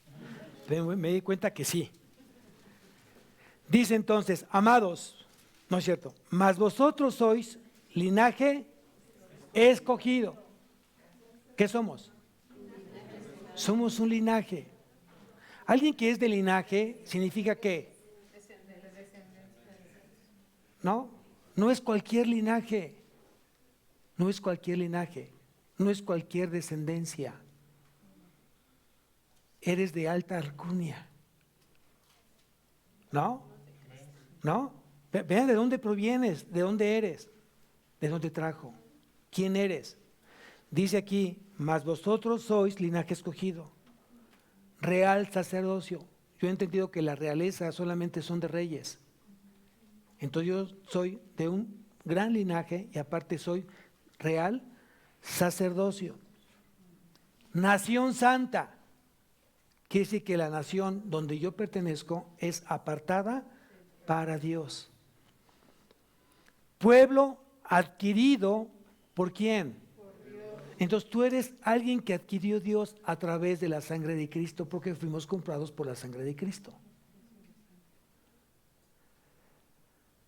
Me di cuenta que sí. Dice entonces, amados, no es cierto, mas vosotros sois linaje escogido. ¿Qué somos? Somos un linaje. Alguien que es de linaje significa que no, no es cualquier linaje, no es cualquier linaje, no es cualquier descendencia. Eres de alta alcurnia. ¿No? ¿No? Vean de dónde provienes, de dónde eres, de dónde trajo, quién eres. Dice aquí, mas vosotros sois linaje escogido, real sacerdocio. Yo he entendido que la realeza solamente son de reyes. Entonces yo soy de un gran linaje y aparte soy real sacerdocio. Nación santa. Quiere decir que la nación donde yo pertenezco es apartada para Dios. Pueblo adquirido ¿por quién? Entonces tú eres alguien que adquirió Dios a través de la sangre de Cristo, porque fuimos comprados por la sangre de Cristo.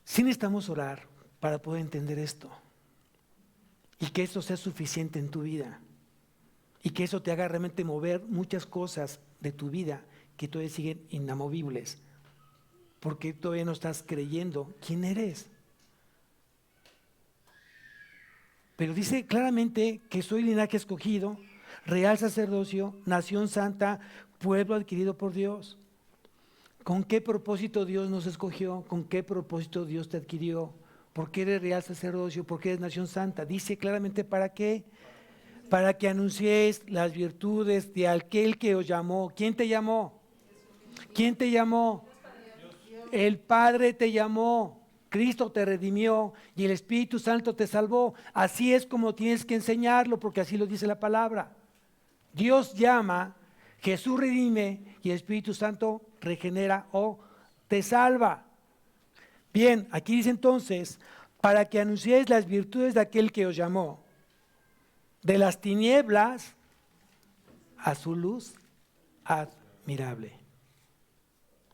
Sí necesitamos orar para poder entender esto y que eso sea suficiente en tu vida y que eso te haga realmente mover muchas cosas de tu vida que todavía siguen inamovibles, porque todavía no estás creyendo quién eres. Pero dice claramente que soy linaje escogido, real sacerdocio, nación santa, pueblo adquirido por Dios. ¿Con qué propósito Dios nos escogió? ¿Con qué propósito Dios te adquirió? ¿Por qué eres real sacerdocio? ¿Por qué eres nación santa? Dice claramente para qué. Para que anunciéis las virtudes de aquel que os llamó. ¿Quién te llamó? ¿Quién te llamó? El Padre te llamó. Cristo te redimió y el Espíritu Santo te salvó. Así es como tienes que enseñarlo, porque así lo dice la palabra. Dios llama, Jesús redime y el Espíritu Santo regenera o te salva. Bien, aquí dice entonces, para que anunciéis las virtudes de aquel que os llamó, de las tinieblas a su luz admirable.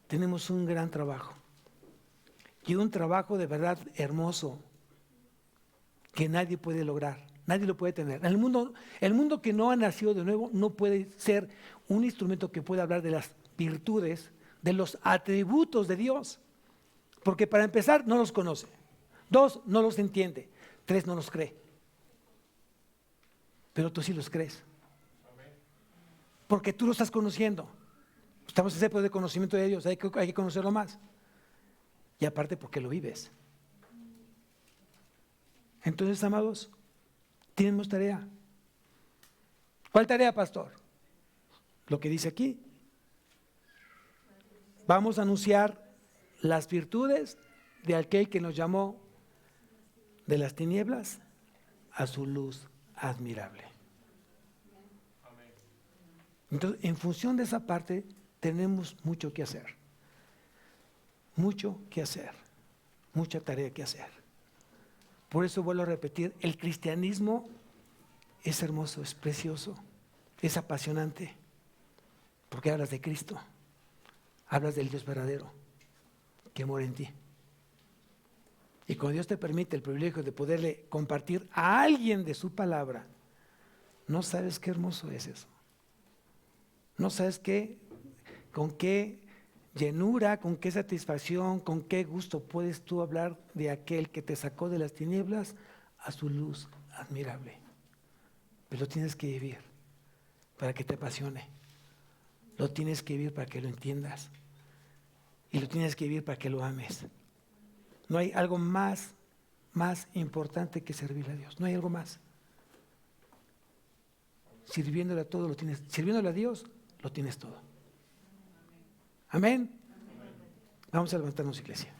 Tenemos un gran trabajo. Y un trabajo de verdad hermoso que nadie puede lograr, nadie lo puede tener. El mundo que no ha nacido de nuevo no puede ser un instrumento que pueda hablar de las virtudes, de los atributos de Dios. Porque para empezar no los conoce. 2, no los entiende. 3, no los cree. Pero tú sí los crees. Porque tú lo estás conociendo. Estamos en ese época de conocimiento de Dios, hay que conocerlo más. Y aparte porque lo vives. Entonces, amados, tenemos tarea. ¿Cuál tarea, pastor? Lo que dice aquí. Vamos a anunciar las virtudes de aquel que nos llamó de las tinieblas a su luz admirable. Entonces, en función de esa parte, tenemos mucho que hacer. Mucho que hacer. Mucha tarea que hacer. Por eso vuelvo a repetir, el cristianismo es hermoso, es precioso, es apasionante, porque hablas de Cristo, hablas del Dios verdadero, que mora en ti. Y cuando Dios te permite el privilegio de poderle compartir a alguien de su palabra, no sabes qué hermoso es eso. No sabes con qué llenura, con qué satisfacción, con qué gusto puedes tú hablar de aquel que te sacó de las tinieblas a su luz admirable. Pero lo tienes que vivir para que te apasione. Lo tienes que vivir para que lo entiendas. Y lo tienes que vivir para que lo ames. No hay algo más importante que servirle a Dios. No hay algo más. Sirviéndole a todo lo tienes. Sirviéndole a Dios lo tienes todo. Amén. Vamos a levantarnos, iglesia.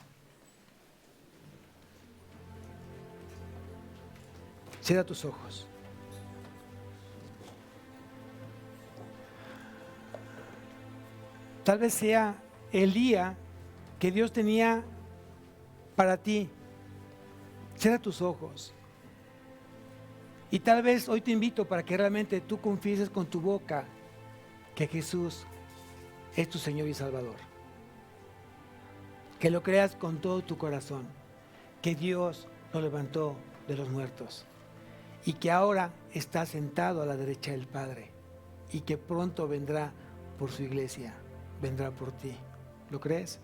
Cierra tus ojos. Tal vez sea el día que Dios tenía para ti. Cierra tus ojos. Y tal vez hoy te invito para que realmente tú confieses con tu boca que Jesús es tu Señor y Salvador. Que lo creas con todo tu corazón, que Dios lo levantó de los muertos y que ahora está sentado a la derecha del Padre y que pronto vendrá por su iglesia, vendrá por ti. ¿Lo crees?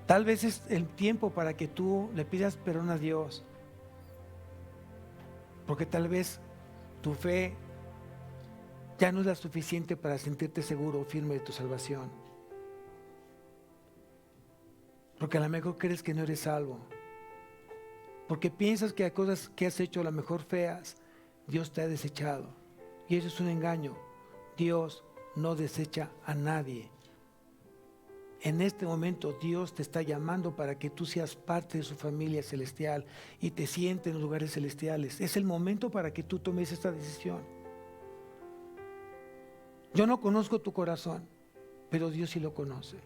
Tal vez es el tiempo para que tú le pidas perdón a Dios, porque tal vez tu fe ya no es la suficiente para sentirte seguro o firme de tu salvación. Porque a lo mejor crees que no eres salvo. Porque piensas que hay cosas que has hecho a lo mejor feas, Dios te ha desechado. Y eso es un engaño. Dios no desecha a nadie. En este momento Dios te está llamando para que tú seas parte de su familia celestial y te sientes en los lugares celestiales. Es el momento para que tú tomes esta decisión. Yo no conozco tu corazón, pero Dios sí lo conoce.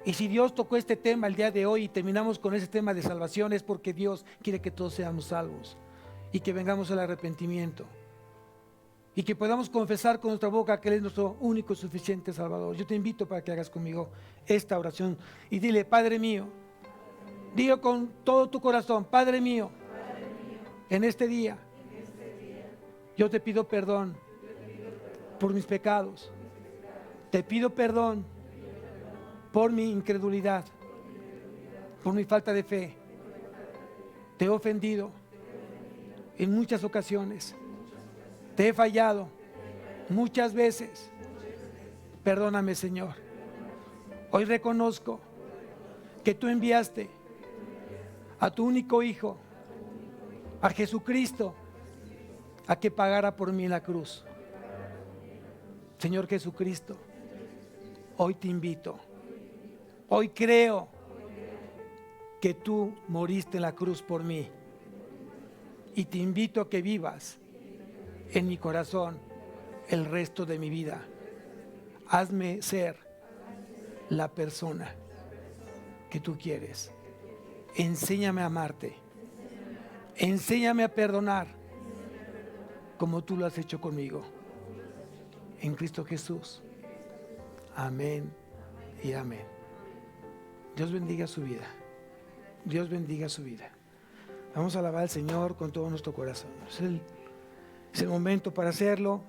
Y si Dios tocó este tema el día de hoy y terminamos con ese tema de salvación, es porque Dios quiere que todos seamos salvos. y que vengamos al arrepentimiento y que podamos confesar con nuestra boca que Él es nuestro único y suficiente Salvador. Yo te invito para que hagas conmigo esta oración y dile: Padre mío, digo con todo tu corazón: Padre mío, en este día yo te pido perdón por mis pecados, te pido perdón por mi incredulidad, por mi falta de fe. Te he ofendido en muchas ocasiones, te he fallado muchas veces. Perdóname, Señor. Hoy reconozco que tú enviaste a tu único Hijo, a Jesucristo, a que pagara por mí en la cruz. Señor Jesucristo, hoy te invito, hoy creo que tú moriste en la cruz por mí y te invito a que vivas en mi corazón el resto de mi vida. Hazme ser la persona que tú quieres. Enséñame a amarte, enséñame a perdonar como tú lo has hecho conmigo. En Cristo Jesús. Amén y amén. Dios bendiga su vida. Dios bendiga su vida. Vamos a alabar al Señor con todo nuestro corazón. Es el momento para hacerlo.